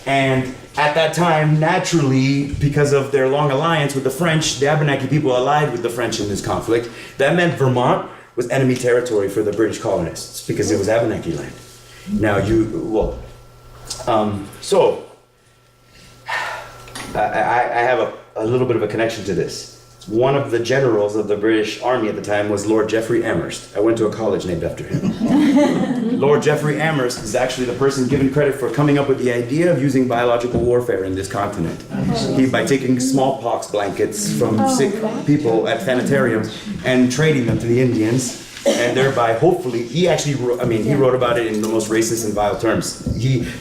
And at that time, naturally, because of their long alliance with the French, the Abenaki people allied with the French in this conflict. That meant Vermont was enemy territory for the British colonists because it was Abenaki land. Now I have a little bit of a connection to this. One of the generals of the British Army at the time was Lord Geoffrey Amherst. I went to a college named after him. Lord Geoffrey Amherst is actually the person given credit for coming up with the idea of using biological warfare in this continent. By taking smallpox blankets from sick people at sanitariums and trading them to the Indians, and thereby, hopefully, he wrote about it in the most racist and vile terms.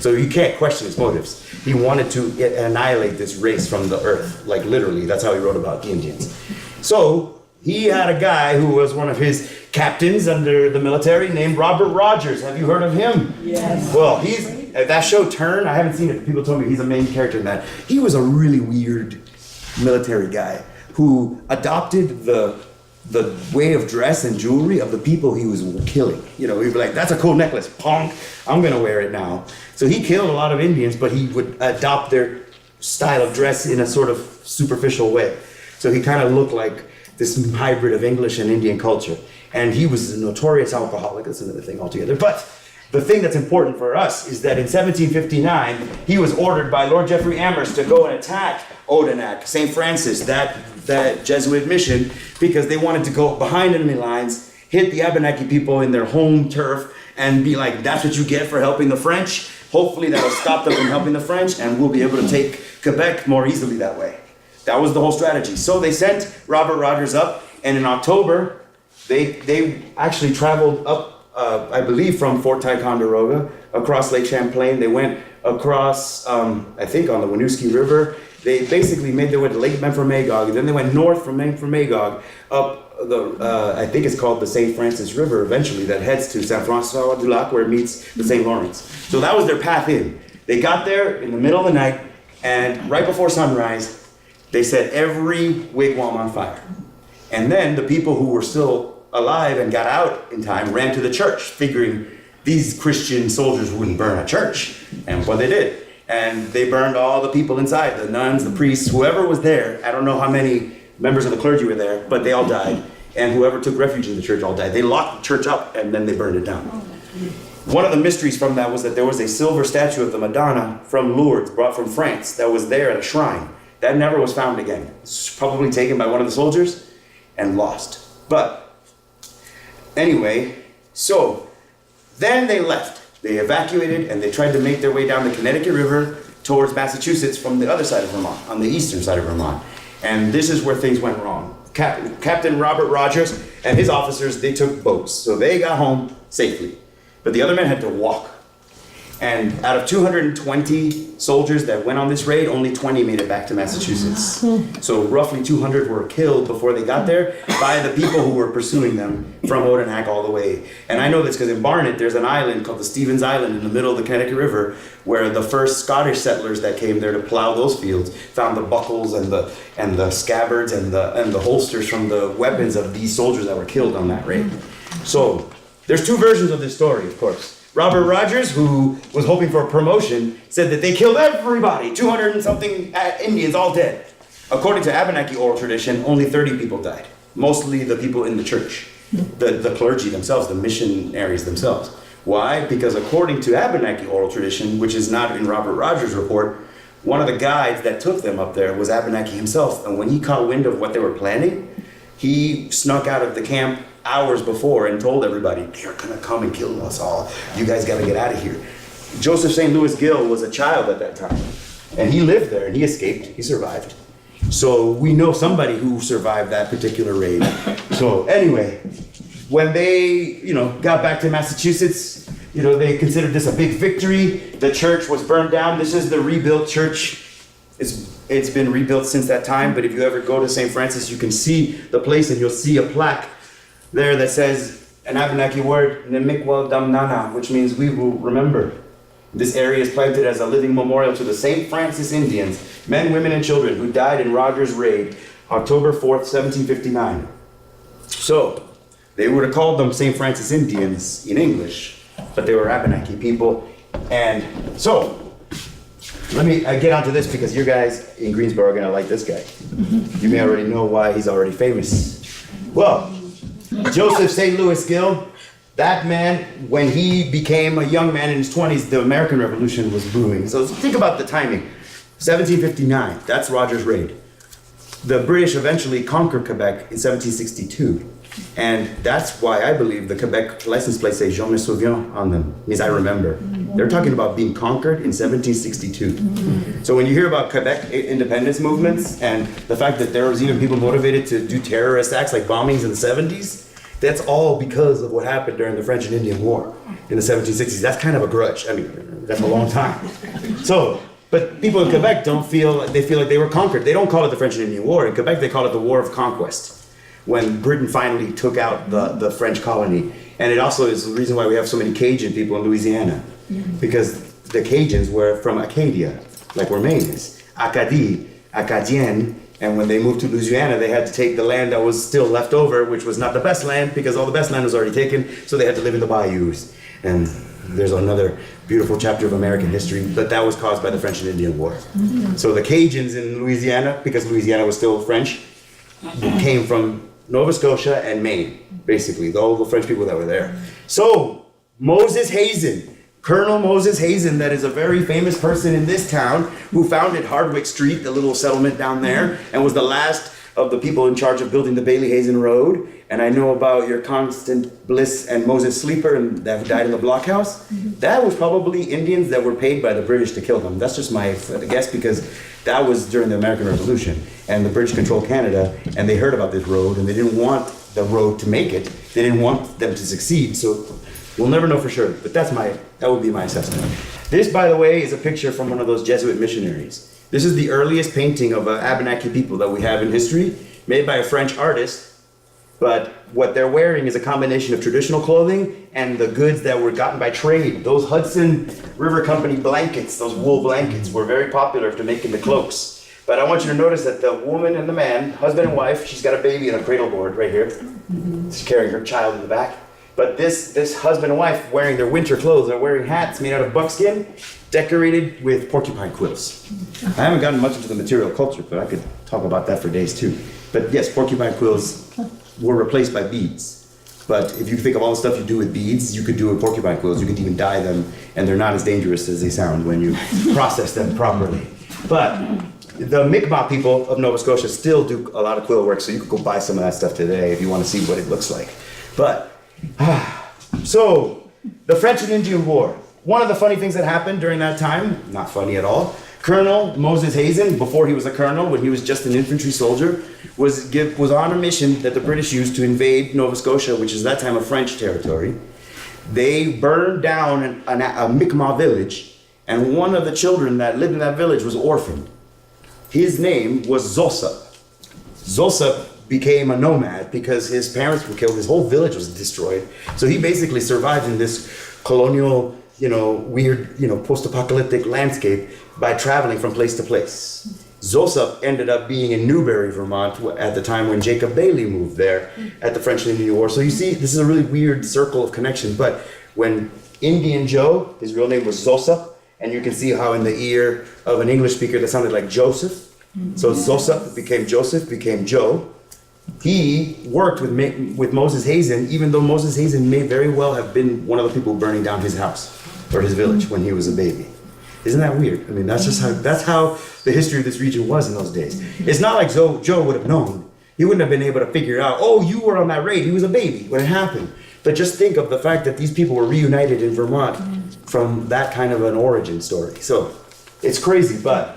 So you can't question his motives. He wanted to annihilate this race from the earth, literally. That's how he wrote about the Indians. So he had a guy who was one of his captains under the military named Robert Rogers. Have you heard of him? Yes. Well, that show Turn, I haven't seen it. People told me he's a main character in that. He was a really weird military guy who adopted the way of dress and jewelry of the people he was killing. He'd be like, that's a cool necklace, punk, I'm gonna wear it now. So he killed a lot of Indians, but he would adopt their style of dress in a sort of superficial way. So he kind of looked like this hybrid of English and Indian culture. And he was a notorious alcoholic, that's another thing altogether. But the thing that's important for us is that in 1759, he was ordered by Lord Jeffrey Amherst to go and attack Odanak, St. Francis, that Jesuit mission, because they wanted to go behind enemy lines, hit the Abenaki people in their home turf, and be like, that's what you get for helping the French. Hopefully that'll stop them from helping the French, and we'll be able to take Quebec more easily that way. That was the whole strategy. So they sent Robert Rogers up, and in October, they actually traveled up, I believe, from Fort Ticonderoga, across Lake Champlain. They went across, I think, on the Winooski River. They basically made their way to Lake Memphremagog, and then they went north from Memphremagog up I think it's called the St. Francis River eventually, that heads to Saint Francois du Lac, where it meets the St. Lawrence. So that was their path in. They got there in the middle of the night, and right before sunrise, they set every wigwam on fire. And then the people who were still alive and got out in time ran to the church, figuring these Christian soldiers wouldn't burn a church. And what they did. And they burned all the people inside, the nuns, the priests, whoever was there. I don't know how many members of the clergy were there, but they all died. And whoever took refuge in the church all died. They locked the church up and then they burned it down. One of the mysteries from that was that there was a silver statue of the Madonna from Lourdes, brought from France, that was there at a shrine. That never was found again. It's probably taken by one of the soldiers and lost. But anyway, so then they left. They evacuated and they tried to make their way down the Connecticut River towards Massachusetts from the other side of Vermont, on the eastern side of Vermont. And this is where things went wrong. Captain Robert Rogers and his officers, they took boats. So they got home safely. But the other men had to walk. And out of 220 soldiers that went on this raid, only 20 made it back to Massachusetts. So roughly 200 were killed before they got there by the people who were pursuing them from Odanak all the way. And I know this because in Barnet, there's an island called the Stevens Island in the middle of the Connecticut River, where the first Scottish settlers that came there to plow those fields found the buckles and the scabbards and the holsters from the weapons of these soldiers that were killed on that raid. So there's two versions of this story, of course. Robert Rogers, who was hoping for a promotion, said that they killed everybody, 200 and something Indians, all dead. According to Abenaki oral tradition, only 30 people died. Mostly the people in the church, the clergy themselves, the missionaries themselves. Why? Because according to Abenaki oral tradition, which is not in Robert Rogers' report, one of the guides that took them up there was Abenaki himself. And when he caught wind of what they were planning, he snuck out of the camp hours before and told everybody, they're gonna come and kill us all. You guys gotta get out of here. Joseph St. Louis Gill was a child at that time. And he lived there and he escaped, he survived. So we know somebody who survived that particular raid. So anyway, when they, got back to Massachusetts, they considered this a big victory. The church was burned down. This is the rebuilt church. It's been rebuilt since that time, but if you ever go to St. Francis, you can see the place and you'll see a plaque there that says an Abenaki word, Nemikwal Damnana, which means we will remember. This area is planted as a living memorial to the St. Francis Indians, men, women, and children who died in Rogers' raid, October 4th, 1759. So, they would have called them St. Francis Indians in English, but they were Abenaki people. And so, let me get onto this because you guys in Greensboro are gonna like this guy. You may already know why he's already famous. Well, Joseph St. Louis Gill, that man, when he became a young man in his 20s, the American Revolution was brewing. So think about the timing. 1759, that's Rogers' raid. The British eventually conquered Quebec in 1762. And that's why I believe the Quebec license plates say Je me souviens on them, means I remember. They're talking about being conquered in 1762. So when you hear about Quebec independence movements and the fact that there was even people motivated to do terrorist acts like bombings in the 70s, that's all because of what happened during the French and Indian War in the 1760s. That's kind of a grudge. I mean, that's a long time. So, but people in Quebec feel like they were conquered. They don't call it the French and Indian War. In Quebec, they call it the War of Conquest, when Britain finally took out the French colony. And it also is the reason why we have so many Cajun people in Louisiana, because the Cajuns were from Acadia, like where Maine is. Acadie, Acadienne, and when they moved to Louisiana, they had to take the land that was still left over, which was not the best land, because all the best land was already taken, so they had to live in the bayous. And there's another beautiful chapter of American history, but that was caused by the French and Indian War. So the Cajuns in Louisiana, because Louisiana was still French, came from Nova Scotia and Maine, basically, all the French people that were there. So Moses Hazen. Colonel Moses Hazen, that is a very famous person in this town who founded Hardwick Street, the little settlement down there, and was the last of the people in charge of building the Bailey Hazen Road. And I know about your Constant Bliss and Moses Sleeper and that died in the blockhouse. That was probably Indians that were paid by the British to kill them. That's just my guess, because that was during the American Revolution and the British controlled Canada, and they heard about this road and they didn't want the road to make it. They didn't want them to succeed. So we'll never know for sure, but that would be my assessment. This, by the way, is a picture from one of those Jesuit missionaries. This is the earliest painting of Abenaki people that we have in history, made by a French artist, but what they're wearing is a combination of traditional clothing and the goods that were gotten by trade. Those Hudson River Company blankets, those wool blankets, were very popular for making the cloaks. But I want you to notice that the woman and the man, husband and wife, she's got a baby in a cradle board right here. She's carrying her child in the back. But this husband and wife wearing their winter clothes are wearing hats made out of buckskin, decorated with porcupine quills. I haven't gotten much into the material culture, but I could talk about that for days too. But yes, porcupine quills were replaced by beads. But if you think of all the stuff you do with beads, you could do with porcupine quills. You could even dye them, and they're not as dangerous as they sound when you process them properly. But the Mi'kmaq people of Nova Scotia still do a lot of quill work, so you could go buy some of that stuff today if you want to see what it looks like. But so, the French and Indian War. One of the funny things that happened during that time, not funny at all, Colonel Moses Hazen, before he was a colonel, when he was just an infantry soldier, was on a mission that the British used to invade Nova Scotia, which is that time a French territory. They burned down a Mi'kmaq village, and one of the children that lived in that village was orphaned. His name was Zosep. Zosep became a nomad because his parents were killed, his whole village was destroyed. So he basically survived in this colonial, weird, post-apocalyptic landscape by traveling from place to place. Zosep ended up being in Newbury, Vermont at the time when Jacob Bailey moved there at the French and Indian War. So you see, this is a really weird circle of connection. But when Indian Joe, his real name was Zosep, and you can see how in the ear of an English speaker that sounded like Joseph. So Zosep became Joseph, became Joe. He worked with Moses Hazen, even though Moses Hazen may very well have been one of the people burning down his house or his village when he was a baby. Isn't that weird? I mean, that's how the history of this region was in those days. It's not like Joe would have known. He wouldn't have been able to figure out, oh, you were on that raid. He was a baby when it happened. But just think of the fact that these people were reunited in Vermont from that kind of an origin story. So it's crazy, but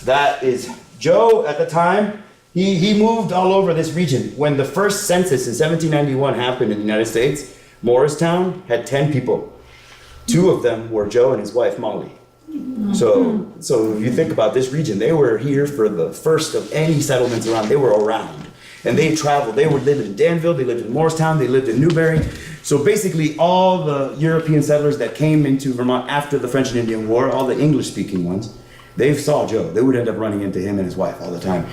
that is Joe at the time. He moved all over this region. When the first census in 1791 happened in the United States, Morristown had 10 people. 2 of them were Joe and his wife, Molly. So if you think about this region, they were here for the first of any settlements around. They were around. And they traveled. They were living in Danville, they lived in Morristown, they lived in Newbury. So basically all the European settlers that came into Vermont after the French and Indian War, all the English-speaking ones, they saw Joe. They would end up running into him and his wife all the time.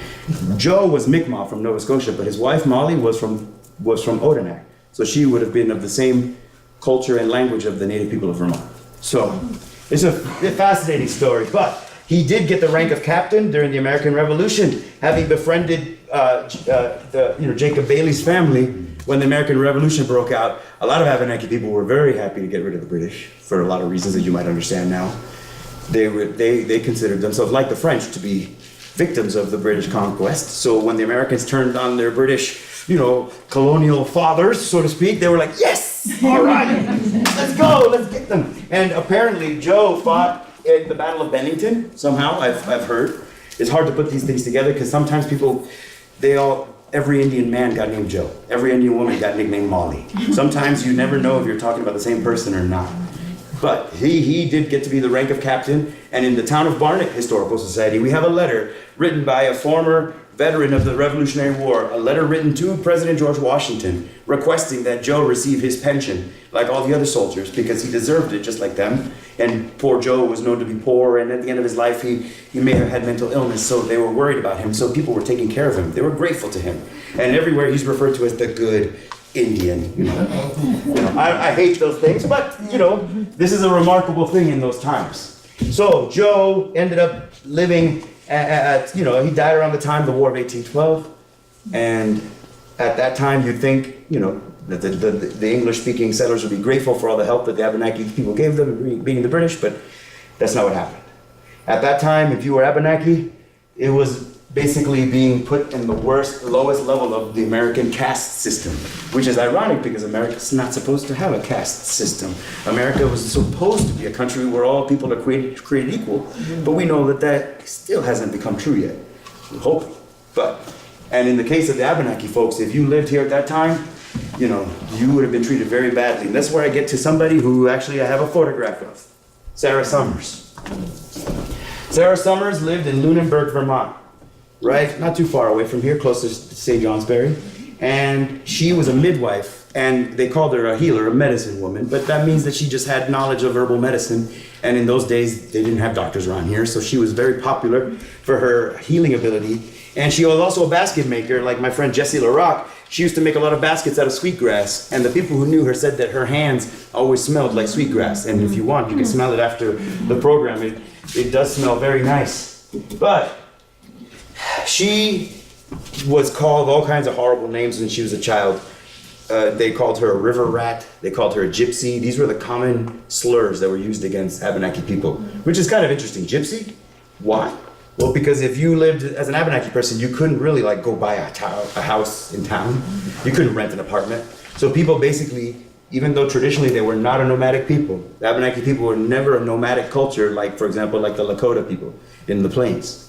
Joe was Mi'kmaq from Nova Scotia, but his wife Molly was from Odanak. So she would have been of the same culture and language of the native people of Vermont. So it's a fascinating story. But he did get the rank of captain during the American Revolution, having befriended Jacob Bailey's family when the American Revolution broke out. A lot of Abenaki people were very happy to get rid of the British for a lot of reasons that you might understand now. They considered themselves, like the French, to be victims of the British conquest. So when the Americans turned on their British, colonial fathers, so to speak, they were like, yes, all right, let's go, let's get them. And apparently Joe fought at the Battle of Bennington, somehow, I've heard. It's hard to put these things together because sometimes people, every Indian man got named Joe. Every Indian woman got nicknamed Molly. Sometimes you never know if you're talking about the same person or not. But he did get to be the rank of captain, and in the town of Barnet Historical Society, we have a letter written by a former veteran of the Revolutionary War, a letter written to President George Washington, requesting that Joe receive his pension, like all the other soldiers, because he deserved it just like them. And poor Joe was known to be poor, and at the end of his life, he may have had mental illness, so they were worried about him, so people were taking care of him. They were grateful to him. And everywhere he's referred to as the good Indian, I hate those things, but this is a remarkable thing in those times. So Joe ended up living he died around the time of the War of 1812, and at that time you'd think, that the English-speaking settlers would be grateful for all the help that the Abenaki people gave them, being the British, but that's not what happened. At that time, if you were Abenaki, it was basically being put in the lowest level of the American caste system, which is ironic because America's not supposed to have a caste system. America was supposed to be a country where all people are created equal, but we know that still hasn't become true yet. We hope. And in the case of the Abenaki folks, if you lived here at that time, you would have been treated very badly. And that's where I get to somebody who actually I have a photograph of, Sarah Summers. Sarah Summers lived in Lunenburg, Vermont. Right, not too far away from here, close to St. Johnsbury. And she was a midwife, and they called her a healer, a medicine woman, but that means that she just had knowledge of herbal medicine. And in those days, they didn't have doctors around here, so she was very popular for her healing ability. And she was also a basket maker, like my friend Jessie LaRock. She used to make a lot of baskets out of sweetgrass, and the people who knew her said that her hands always smelled like sweetgrass. And if you want, you can smell it after the program. It does smell very nice. But she was called all kinds of horrible names when she was a child. They called her a river rat. They called her a gypsy. These were the common slurs that were used against Abenaki people, which is kind of interesting. Gypsy? Why? Well, because if you lived as an Abenaki person, you couldn't really go buy a house in town. You couldn't rent an apartment. So people basically, even though traditionally they were not a nomadic people, the Abenaki people were never a nomadic culture, like, for example, like the Lakota people in the plains.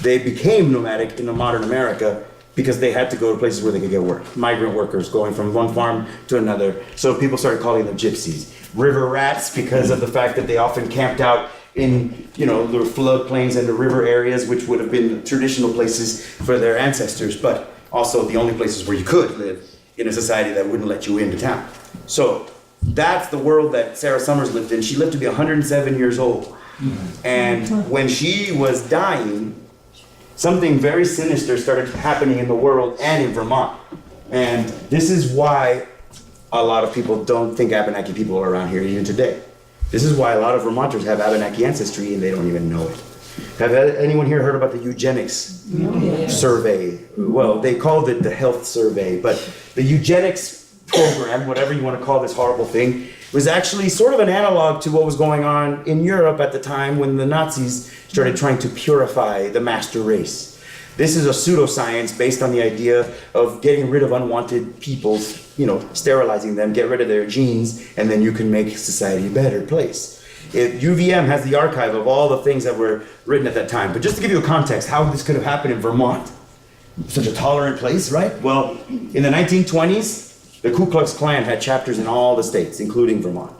They became nomadic in the modern America because they had to go to places where they could get work. Migrant workers going from one farm to another. So people started calling them gypsies. River rats because of the fact that they often camped out in, the floodplains and the river areas, which would have been traditional places for their ancestors, but also the only places where you could live in a society that wouldn't let you into town. So that's the world that Sarah Summers lived in. She lived to be 107 years old. And when she was dying, something very sinister started happening in the world and in Vermont. And this is why a lot of people don't think Abenaki people are around here even today. This is why a lot of Vermonters have Abenaki ancestry and they don't even know it. Have anyone here heard about the eugenics survey? Well, they called it the health survey, but the eugenics program, whatever you want to call this horrible thing, was actually sort of an analog to what was going on in Europe at the time when the Nazis started trying to purify the master race. This is a pseudoscience based on the idea of getting rid of unwanted peoples, sterilizing them, get rid of their genes, and then you can make society a better place. UVM has the archive of all the things that were written at that time. But just to give you a context, how this could have happened in Vermont, such a tolerant place, right? Well, in the 1920s, the Ku Klux Klan had chapters in all the states, including Vermont.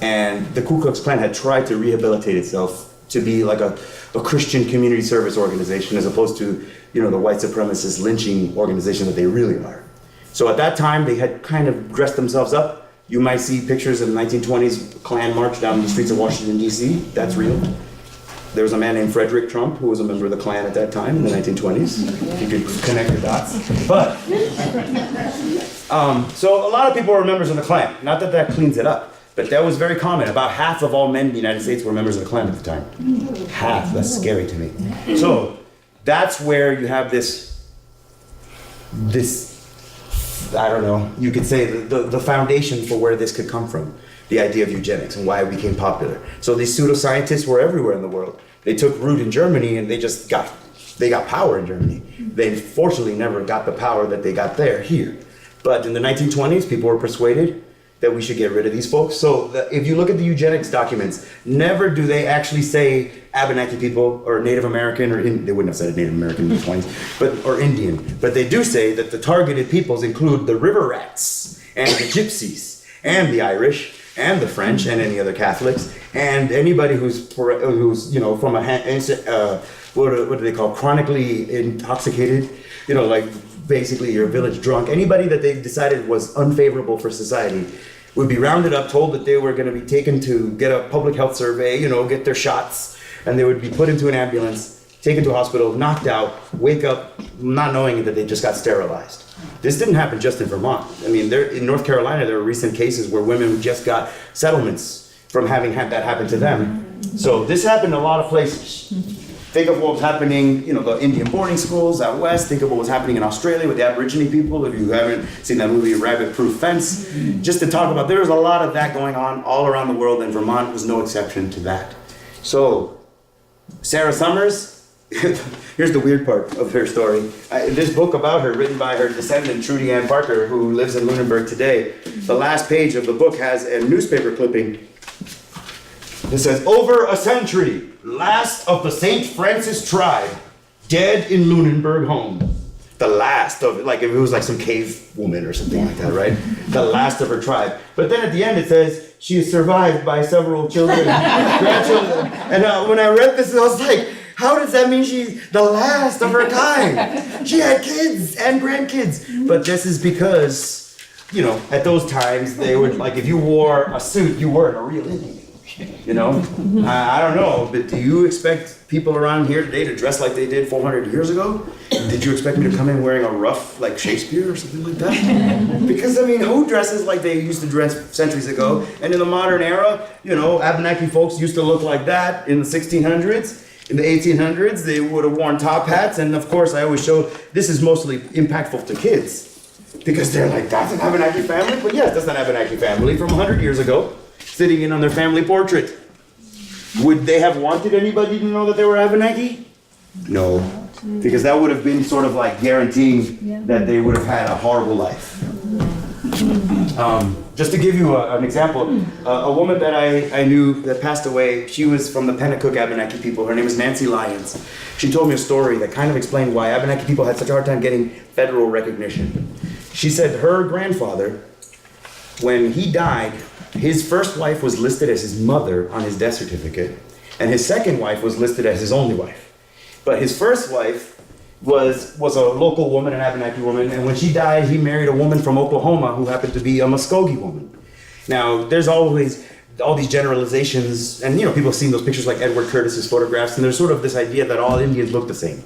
And the Ku Klux Klan had tried to rehabilitate itself to be like a Christian community service organization as opposed to, the white supremacist lynching organization that they really are. So at that time, they had kind of dressed themselves up. You might see pictures of the 1920s Klan march down the streets of Washington, D.C. That's real. There was a man named Frederick Trump who was a member of the Klan at that time in the 1920s. You could connect the dots. But, so a lot of people were members of the Klan. Not that that cleans it up, but that was very common. About half of all men in the United States were members of the Klan at the time. Half, that's scary to me. So that's where you have this, I don't know, you could say the foundation for where this could come from, the idea of eugenics and why it became popular. So these pseudoscientists were everywhere in the world. They took root in Germany and they got power in Germany. They fortunately never got the power that they got here. But in the 1920s, people were persuaded that we should get rid of these folks. So if you look at the eugenics documents, never do they actually say Abenaki people or Native American, or they wouldn't have said Native American in the 20s, or Indian. But they do say that the targeted peoples include the river rats and the gypsies and the Irish and the French and any other Catholics and anybody who's from what do they call, chronically intoxicated, basically your village drunk. Anybody that they decided was unfavorable for society would be rounded up, told that they were going to be taken to get a public health survey, get their shots, and they would be put into an ambulance, taken to a hospital, knocked out, wake up not knowing that they just got sterilized. This didn't happen just in Vermont. I mean, in North Carolina, there were recent cases where women just got settlements from having had that happen to them. So this happened in a lot of places. Think of what was happening, the Indian boarding schools out west. Think of what was happening in Australia with the Aborigine people. If you haven't seen that movie, Rabbit Proof Fence, just to talk about, there was a lot of that going on all around the world, and Vermont was no exception to that. So, Sarah Summers, here's the weird part of her story. This book about her, written by her descendant, Trudy Ann Parker, who lives in Lunenburg today, the last page of the book has a newspaper clipping. It says, "Over a century, last of the St. Francis tribe, dead in Lunenburg home." The last of, like if it was like some cave woman or something like that, right? The last of her tribe. But then at the end it says, she is survived by several children, grandchildren. And when I read this, I was like, how does that mean she's the last of her kind? She had kids and grandkids. But this is because, at those times, they would, like if you wore a suit, you weren't a real Indian. I don't know, but do you expect people around here today to dress like they did 400 years ago? Did you expect me to come in wearing a ruff like Shakespeare or something like that? Because, who dresses like they used to dress centuries ago? And in the modern era, Abenaki folks used to look like that in the 1600s. In the 1800s, they would have worn top hats. And of course, I always show this is mostly impactful to kids. Because they're like, that's an Abenaki family? But yes, that's an Abenaki family from 100 years ago. Sitting in on their family portrait. Would they have wanted anybody to know that they were Abenaki? No, because that would have been sort of like guaranteeing that they would have had a horrible life. Just to give you an example, a woman that I knew that passed away, she was from the Pennacook Abenaki people. Her name is Nancy Lyons. She told me a story that kind of explained why Abenaki people had such a hard time getting federal recognition. She said her grandfather, when he died, his first wife was listed as his mother on his death certificate, and his second wife was listed as his only wife. But his first wife was a local woman, an Abenaki woman, and when she died, he married a woman from Oklahoma who happened to be a Muskogee woman. Now, there's always all these generalizations, and people have seen those pictures like Edward Curtis's photographs, and there's sort of this idea that all Indians look the same.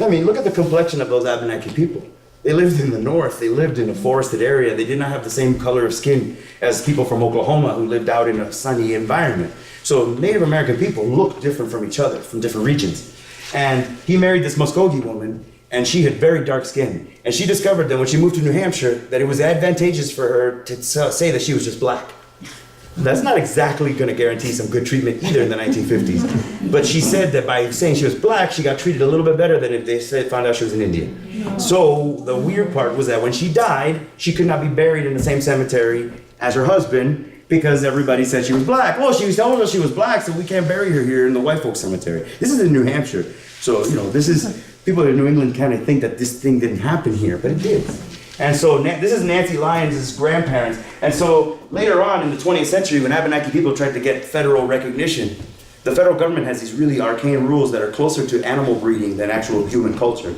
Look at the complexion of those Abenaki people. They lived in the north, they lived in a forested area, they did not have the same color of skin as people from Oklahoma who lived out in a sunny environment. So Native American people look different from each other, from different regions. And he married this Muskogee woman, and she had very dark skin. And she discovered that when she moved to New Hampshire, that it was advantageous for her to say that she was just black. That's not exactly going to guarantee some good treatment either in the 1950s. But she said that by saying she was black, she got treated a little bit better than if they found out she was an Indian. So the weird part was that when she died, she could not be buried in the same cemetery as her husband because everybody said she was black. Well, she was telling us she was black, so we can't bury her here in the white folks cemetery. This is in New Hampshire. So, this is, people in New England kind of think that this thing didn't happen here, but it did. And so this is Nancy Lyons' grandparents. And so later on in the 20th century, when Abenaki people tried to get federal recognition, the federal government has these really arcane rules that are closer to animal breeding than actual human culture.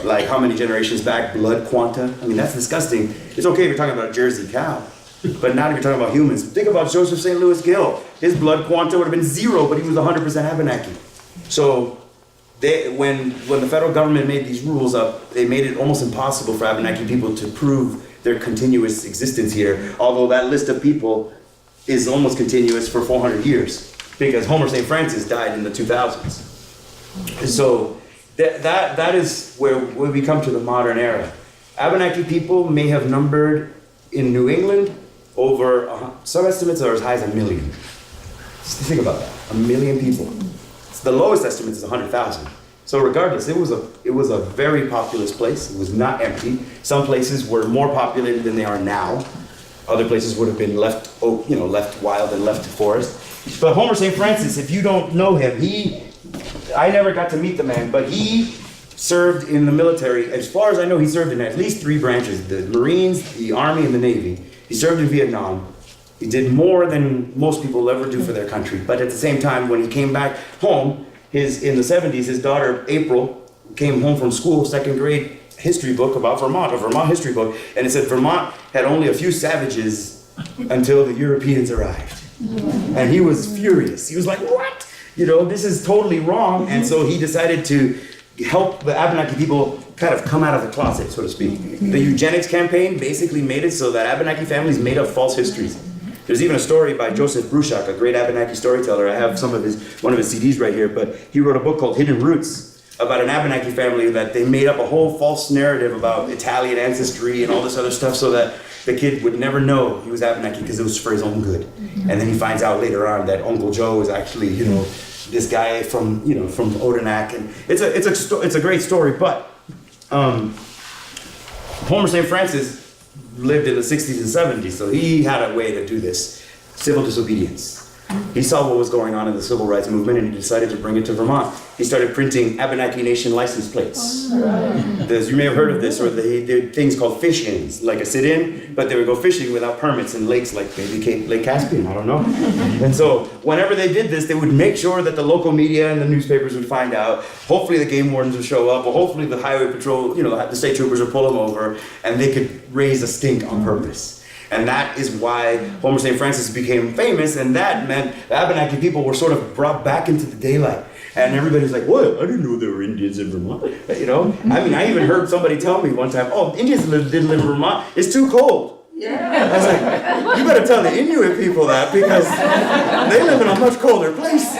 Like how many generations back, blood quanta. That's disgusting. It's okay if you're talking about a Jersey cow, but not if you're talking about humans. Think about Joseph St. Louis Gill. His blood quanta would have been 0, but he was 100% Abenaki. So when the federal government made these rules up, they made it almost impossible for Abenaki people to prove their continuous existence here, although that list of people is almost continuous for 400 years, because Homer St. Francis died in the 2000s. So that is where we come to the modern era. Abenaki people may have numbered in New England over, some estimates are as high as 1 million. Just think about that, 1 million people. The lowest estimate is 100,000. So regardless, it was a very populous place. It was not empty. Some places were more populated than they are now. Other places would have been left wild and left to forest. But Homer St. Francis, if you don't know him, I never got to meet the man, but he served in the military. As far as I know, he served in at least 3 branches: the Marines, the Army, and the Navy. He served in Vietnam. He did more than most people ever do for their country. But at the same time, when he came back home, in the 70s, his daughter, April, came home from school, 2nd grade history book about Vermont, a Vermont history book, and it said Vermont had only a few savages until the Europeans arrived. And he was furious. He was like, what? This is totally wrong. And so he decided to help the Abenaki people kind of come out of the closet, so to speak. The eugenics campaign basically made it so that Abenaki families made up false histories. There's even a story by Joseph Bruchac, a great Abenaki storyteller. I have one of his CDs right here, but he wrote a book called Hidden Roots about an Abenaki family that they made up a whole false narrative about Italian ancestry and all this other stuff so that the kid would never know he was Abenaki because it was for his own good. And then he finds out later on that Uncle Joe is actually, this guy from Odanak, and it's a great story. But Homer St. Francis lived in the 60s and 70s, so he had a way to do this: civil disobedience. He saw what was going on in the civil rights movement, and he decided to bring it to Vermont. He started printing Abenaki Nation license plates. You may have heard of this, or they did things called fish-ins, like a sit-in, but they would go fishing without permits in lakes like maybe Lake Caspian, I don't know. And so whenever they did this, they would make sure that the local media and the newspapers would find out. Hopefully the game wardens would show up, or hopefully the highway patrol, the state troopers would pull them over, and they could raise a stink on purpose. And that is why Homer St. Francis became famous, and that meant the Abenaki people were sort of brought back into the daylight. And everybody's like, what? I didn't know there were Indians in Vermont. I mean, I even heard somebody tell me one time, oh, Indians didn't live in Vermont. It's too cold. Yeah. I was like, you better tell the Inuit people that, because they live in a much colder place.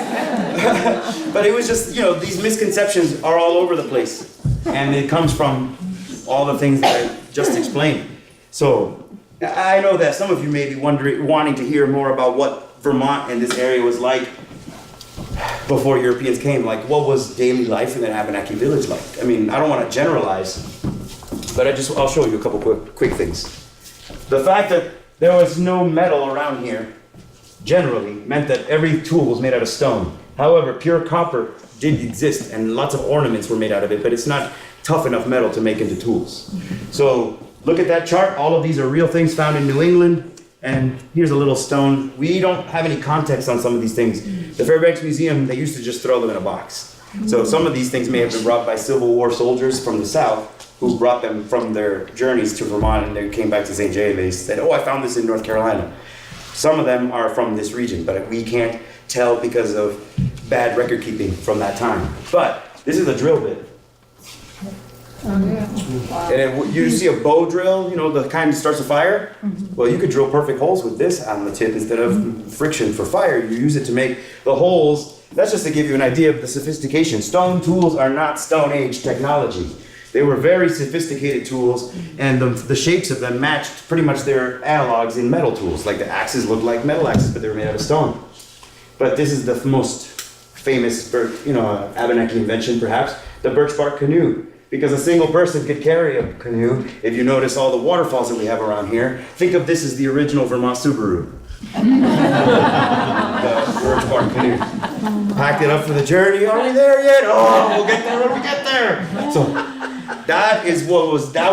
But it was just, these misconceptions are all over the place. And it comes from all the things that I just explained. So I know that some of you may be wanting to hear more about what Vermont and this area was like before Europeans came. Like, what was daily life in an Abenaki village like? I mean, I don't want to generalize, but I'll show you a couple quick things. The fact that there was no metal around here generally meant that every tool was made out of stone. However, pure copper did exist, and lots of ornaments were made out of it, but it's not tough enough metal to make into tools. So look at that chart. All of these are real things found in New England. And here's a little stone. We don't have any context on some of these things. The Fairbanks Museum, they used to just throw them in a box. So some of these things may have been brought by Civil War soldiers from the South who brought them from their journeys to Vermont, and they came back to St. J and they said, oh, I found this in North Carolina. Some of them are from this region, but we can't tell because of bad record keeping from that time. But this is a drill bit. And you see a bow drill, the kind that starts a fire? Well, you could drill perfect holes with this on the tip instead of friction for fire. You use it to make the holes. That's just to give you an idea of the sophistication. Stone tools are not Stone Age technology. They were very sophisticated tools, and the shapes of them matched pretty much their analogs in metal tools. Like the axes looked like metal axes, but they were made out of stone. But this is the most famous, Abenaki invention, perhaps, the birch bark canoe. Because a single person could carry a canoe. If you notice all the waterfalls that we have around here, think of this as the original Vermont Subaru. The birch bark canoe. Packed it up for the journey. Are we there yet? Oh, we'll get there when we get there. So that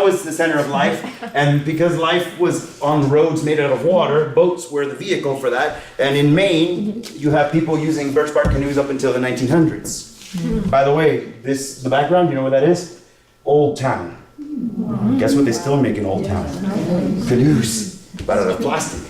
was the center of life. And because life was on the roads made out of water, boats were the vehicle for that. And in Maine, you have people using birch bark canoes up until the 1900s. By the way, the background, you know what that is? Old Town. Guess what they still make in Old Town? Canoes, but out of plastic.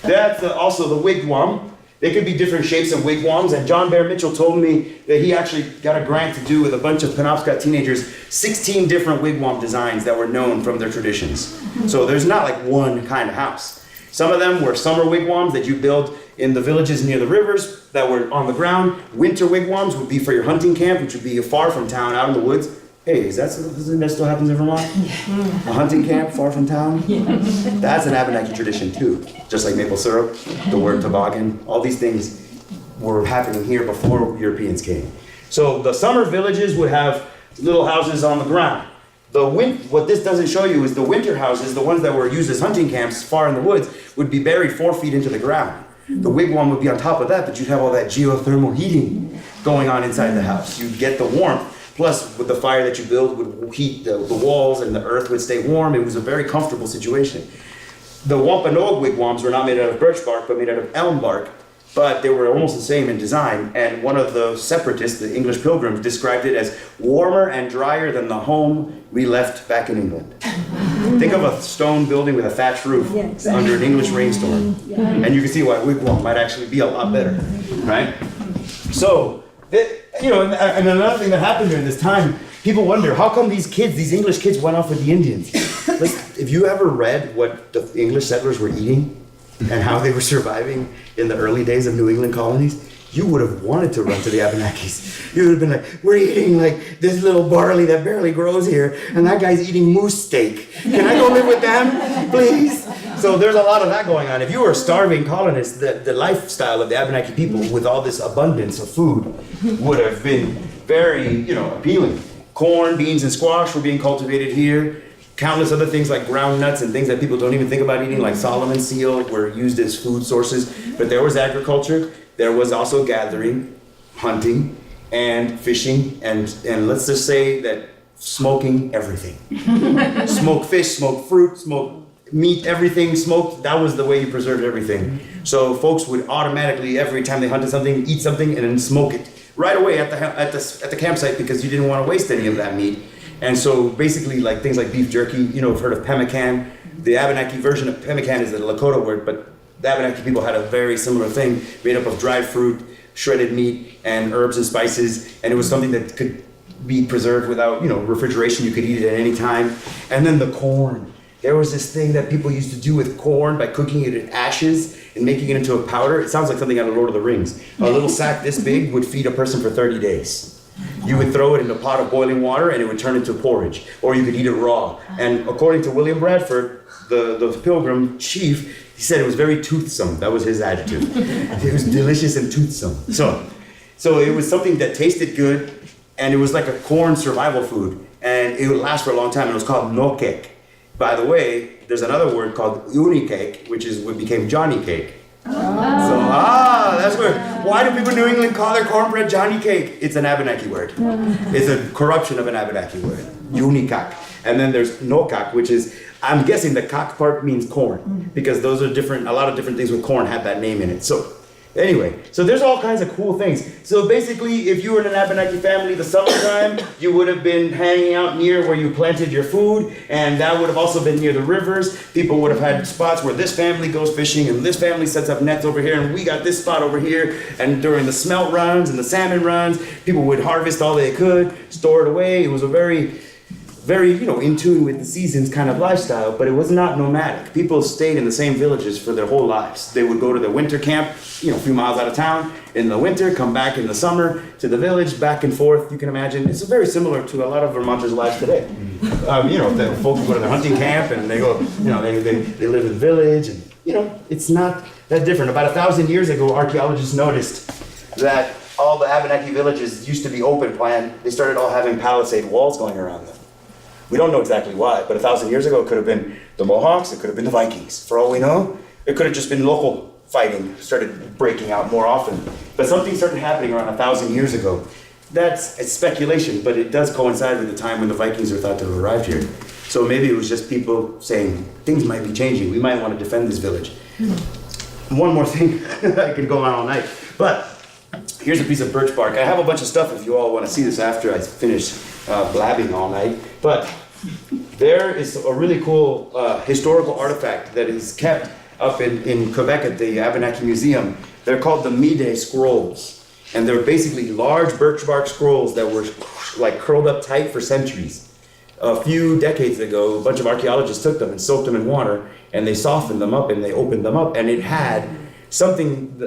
That's also the wigwam. They could be different shapes of wigwams, and John Bear Mitchell told me that he actually got a grant to do with a bunch of Penobscot teenagers 16 different wigwam designs that were known from their traditions. So there's not like one kind of house. Some of them were summer wigwams that you build in the villages near the rivers that were on the ground. Winter wigwams would be for your hunting camp, which would be far from town, out in the woods. Hey, is that something that still happens in Vermont? Yeah. A hunting camp far from town? Yeah. That's an Abenaki tradition too. Just like maple syrup, the word toboggan, all these things were happening here before Europeans came. So the summer villages would have little houses on the ground. What this doesn't show you is the winter houses, the ones that were used as hunting camps far in the woods, would be buried 4 feet into the ground. The wigwam would be on top of that, but you'd have all that geothermal heating going on inside the house. You'd get the warmth. Plus, with the fire that you build would heat the walls, and the earth would stay warm. It was a very comfortable situation. The Wampanoag wigwams were not made out of birch bark, but made out of elm bark. But they were almost the same in design. And one of the separatists, the English pilgrims, described it as warmer and drier than the home we left back in England. Think of a stone building with a thatched roof under an English rainstorm. And you can see why wigwam might actually be a lot better, right? So, and another thing that happened during this time, people wonder, how come these English kids went off with the Indians? Like, have you ever read what the English settlers were eating? and how they were surviving in the early days of New England colonies, you would have wanted to run to the Abenakis. You would have been like, we're eating like this little barley that barely grows here, and that guy's eating moose steak. Can I go live with them, please? So there's a lot of that going on. If you were a starving colonist, the lifestyle of the Abenaki people with all this abundance of food would have been very, appealing. Corn, beans, and squash were being cultivated here. Countless other things like ground nuts and things that people don't even think about eating, like Solomon seal, were used as food sources. But there was agriculture. There was also gathering, hunting, and fishing, and let's just say that smoking everything. Smoke fish, smoke fruit, smoke meat, everything smoked. That was the way you preserved everything. So folks would automatically, every time they hunted something, eat something and then smoke it right away at the campsite because you didn't want to waste any of that meat. And so basically, like things like beef jerky, you've heard of pemmican. The Abenaki version of pemmican is the Lakota word, but the Abenaki people had a very similar thing made up of dried fruit, shredded meat, and herbs and spices, and it was something that could be preserved without, refrigeration. You could eat it at any time. And then the corn. There was this thing that people used to do with corn by cooking it in ashes and making it into a powder. It sounds like something out of Lord of the Rings. A little sack this big would feed a person for 30 days. You would throw it in a pot of boiling water and it would turn into porridge, or you could eat it raw. And according to William Bradford, the Pilgrim chief, he said it was very toothsome. That was his adjective. It was delicious and toothsome. So it was something that tasted good, and it was like a corn survival food, and it would last for a long time. And it was called no cake. By the way, there's another word called uni cake, which is what became Johnny cake. So that's where. Why do people in New England call their cornbread Johnny cake? It's an Abenaki word. It's a corruption of an Abenaki word, unikak. And then there's nokak, which is, I'm guessing the kak part means corn, because those are different. A lot of different things with corn have that name in it. So anyway, so there's all kinds of cool things. So basically, if you were in an Abenaki family, the summertime, you would have been hanging out near where you planted your food, and that would have also been near the rivers. People would have had spots where this family goes fishing, and this family sets up nets over here, and we got this spot over here. And during the smelt runs and the salmon runs, people would harvest all they could, store it away. It was a very in tune with the seasons kind of lifestyle, but it was not nomadic. People stayed in the same villages for their whole lives. They would go to the winter camp, a few miles out of town in the winter, come back in the summer to the village, back and forth. You can imagine it's very similar to a lot of Vermonters' lives today. The folks go to their hunting camp and they go, they live in the village, and it's not that different. About 1,000 years ago, archaeologists noticed that all the Abenaki villages used to be open plan. They started all having palisade walls going around them. We don't know exactly why, but 1,000 years ago, it could have been the Mohawks, it could have been the Vikings. For all we know, it could have just been local fighting, started breaking out more often. But something started happening around 1,000 years ago. It's speculation, but it does coincide with the time when the Vikings are thought to have arrived here. So maybe it was just people saying, things might be changing, we might want to defend this village. One more thing, I could go on all night, but here's a piece of birch bark. I have a bunch of stuff if you all want to see this after I finish blabbing all night. But there is a really cool historical artifact that is kept up in Quebec at the Abenaki Museum. They're called the Mide scrolls. And they're basically large birch bark scrolls that were like curled up tight for centuries. A few decades ago, a bunch of archaeologists took them and soaked them in water, and they softened them up and they opened them up, and it had something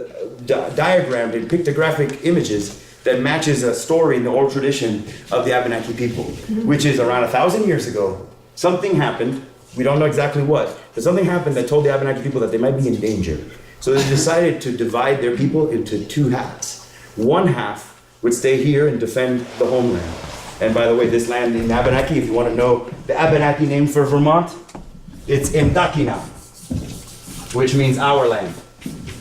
diagrammed in pictographic images that matches a story in the oral tradition of the Abenaki people, which is around 1,000 years ago. Something happened, we don't know exactly what, but something happened that told the Abenaki people that they might be in danger. So they decided to divide their people into two halves. One half would stay here and defend the homeland. And by the way, this land in Abenaki, if you want to know the Abenaki name for Vermont, it's Imdakina, which means our land.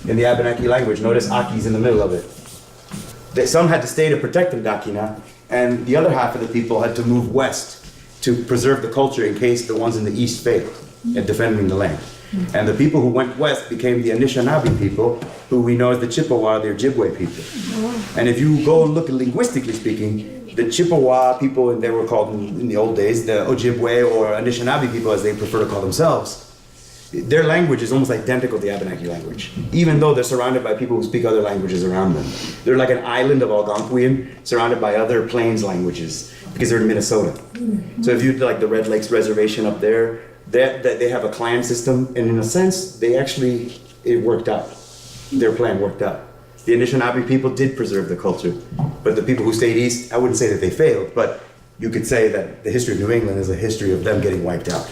In the Abenaki language, notice Aki's in the middle of it. Some had to stay to protect Imdakina, and the other half of the people had to move west to preserve the culture in case the ones in the east failed at defending the land. And the people who went west became the Anishinaabe people, who we know as the Chippewa, the Ojibwe people. And if you go look at linguistically speaking, the Chippewa people, and they were called in the old days, the Ojibwe or Anishinaabe people as they prefer to call themselves, their language is almost identical to the Abenaki language, even though they're surrounded by people who speak other languages around them. They're like an island of Algonquian surrounded by other plains languages because they're in Minnesota. So if you like the Red Lakes Reservation up there, they have a clan system, and in a sense, they actually it worked out. Their plan worked out. The Anishinaabe people did preserve the culture, but the people who stayed east, I wouldn't say that they failed, but you could say that the history of New England is a history of them getting wiped out.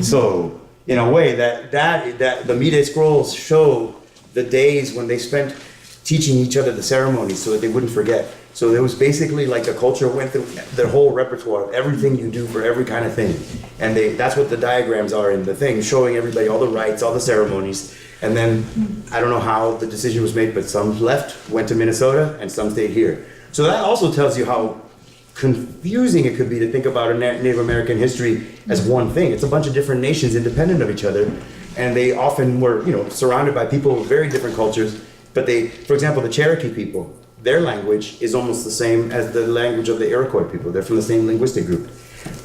So, in a way, that the Mide scrolls show the days when they spent teaching each other the ceremonies so that they wouldn't forget. So there was basically like the culture went through their whole repertoire of everything you do for every kind of thing. And that's what the diagrams are in the thing, showing everybody all the rites, all the ceremonies. And then, I don't know how the decision was made, but some left, went to Minnesota, and some stayed here. So that also tells you how confusing it could be to think about a Native American history as one thing. It's a bunch of different nations independent of each other. And they often were, surrounded by people with very different cultures. But for example, the Cherokee people, their language is almost the same as the language of the Iroquois people. They're from the same linguistic group.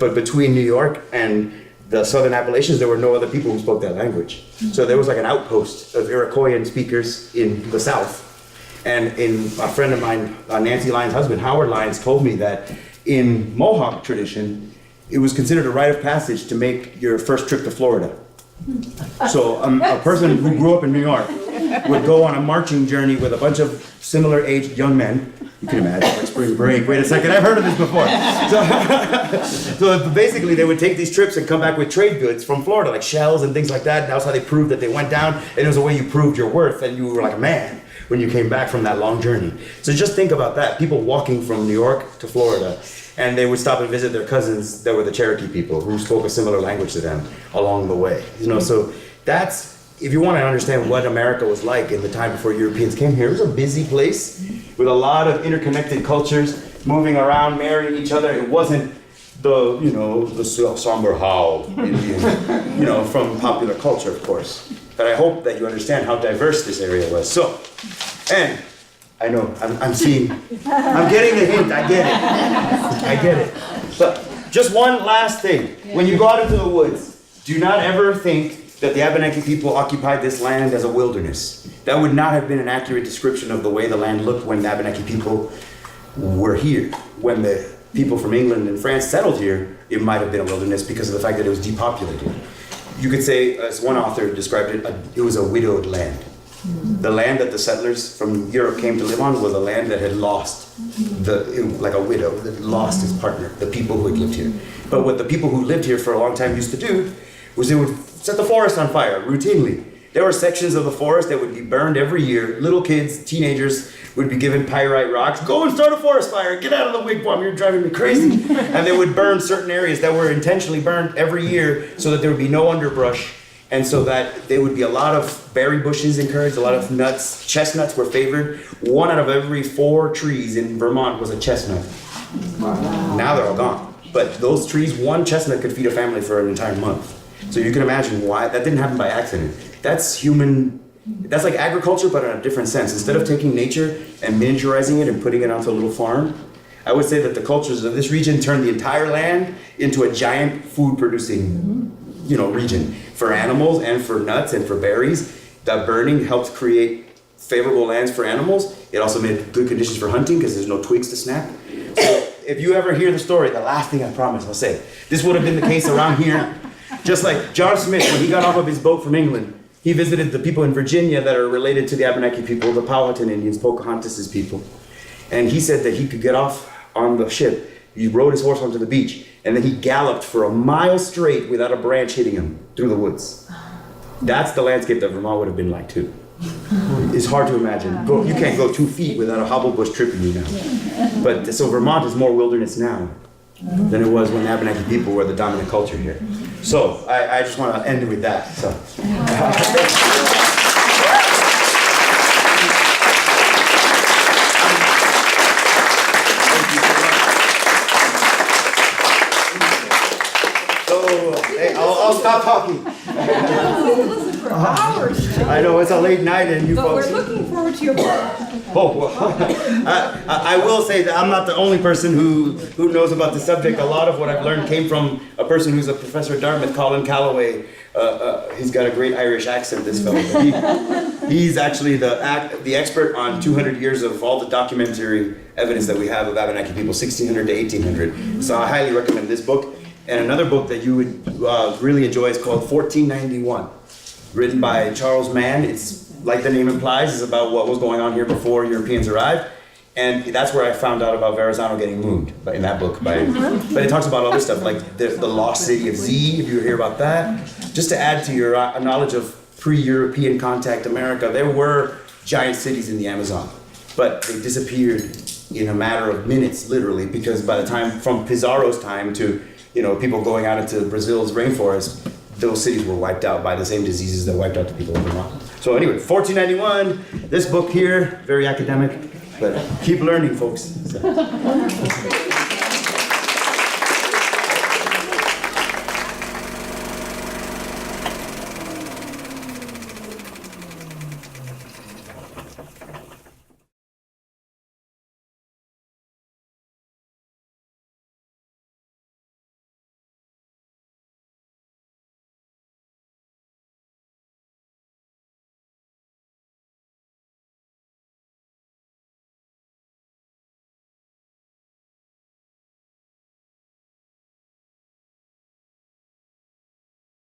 But between New York and the Southern Appalachians, there were no other people who spoke that language. So there was like an outpost of Iroquoian speakers in the South. And a friend of mine, Nancy Lyons' husband, Howard Lyons, told me that in Mohawk tradition, it was considered a rite of passage to make your first trip to Florida. So a person who grew up in New York would go on a marching journey with a bunch of similar-aged young men. You can imagine, like spring break. Wait a second, I've heard of this before. So basically, they would take these trips and come back with trade goods from Florida, like shells and things like that. And that's how they proved that they went down. And it was a way you proved your worth, and you were like a man when you came back from that long journey. So just think about that. People walking from New York to Florida, and they would stop and visit their cousins that were the Cherokee people who spoke a similar language to them along the way. So that's, if you want to understand what America was like in the time before Europeans came here, it was a busy place with a lot of interconnected cultures moving around, marrying each other. It wasn't the somber howl Indian, from popular culture, of course. But I hope that you understand how diverse this area was. So, and I know, I'm getting the hint, I get it. But just one last thing. When you go out into the woods, do not ever think that the Abenaki people occupied this land as a wilderness. That would not have been an accurate description of the way the land looked when the Abenaki people were here. When the people from England and France settled here, it might have been a wilderness because of the fact that it was depopulated. You could say, as one author described it, it was a widowed land. The land that the settlers from Europe came to live on was a land that had lost, like a widow, that lost its partner, the people who had lived here. But what the people who lived here for a long time used to do was they would set the forest on fire routinely. There were sections of the forest that would be burned every year. Little kids, teenagers would be given pyrite rocks. Go and start a forest fire. Get out of the wigwam. You're driving me crazy. And they would burn certain areas that were intentionally burned every year so that there would be no underbrush. And so that there would be a lot of berry bushes encouraged, a lot of nuts. Chestnuts were favored. 1 out of every 4 trees in Vermont was a chestnut. Wow. Now they're all gone. But those trees, 1 chestnut could feed a family for an entire month. So you can imagine why. That didn't happen by accident. That's like agriculture, but in a different sense. Instead of taking nature and miniaturizing it and putting it onto a little farm, I would say that the cultures of this region turned the entire land into a giant food-producing region for animals and for nuts and for berries. That burning helped create favorable lands for animals. It also made good conditions for hunting because there's no twigs to snap. So if you ever hear the story, the last thing I promise I'll say, this would have been the case around here. Just like John Smith, when he got off of his boat from England, he visited the people in Virginia that are related to the Abenaki people, the Powhatan Indians, Pocahontas's people. And he said that he could get off on the ship. He rode his horse onto the beach, and then he galloped for a mile straight without a branch hitting him through the woods. That's the landscape that Vermont would have been like too. It's hard to imagine. You can't go 2 feet without a hobble bush tripping you now. But so Vermont is more wilderness now than it was when the Abenaki people were the dominant culture here. So I just want to end with that. So. I'll stop talking. For hours. I know it's a late night and you folks. But we're looking forward to your book. Oh, well, I will say that I'm not the only person who knows about the subject. A lot of what I've learned came from a person who's a professor at Dartmouth, Colin Calloway. He's got a great Irish accent, this fellow. He's actually the expert on 200 years of all the documentary evidence that we have of Abenaki people, 1600 to 1800. So I highly recommend this book. And another book that you would really enjoy is called 1491. written by Charles Mann. It's like the name implies, is about what was going on here before Europeans arrived. And that's where I found out about Verrazano getting mooned, in that book. But it talks about other stuff, like the lost city of Z, if you hear about that. Just to add to your knowledge of pre-European contact America, there were giant cities in the Amazon, but they disappeared in a matter of minutes, literally, because by the time, from Pizarro's time to, people going out into Brazil's rainforest, those cities were wiped out by the same diseases that wiped out the people of Vermont. So anyway, 1491, this book here, very academic, but keep learning, folks. So.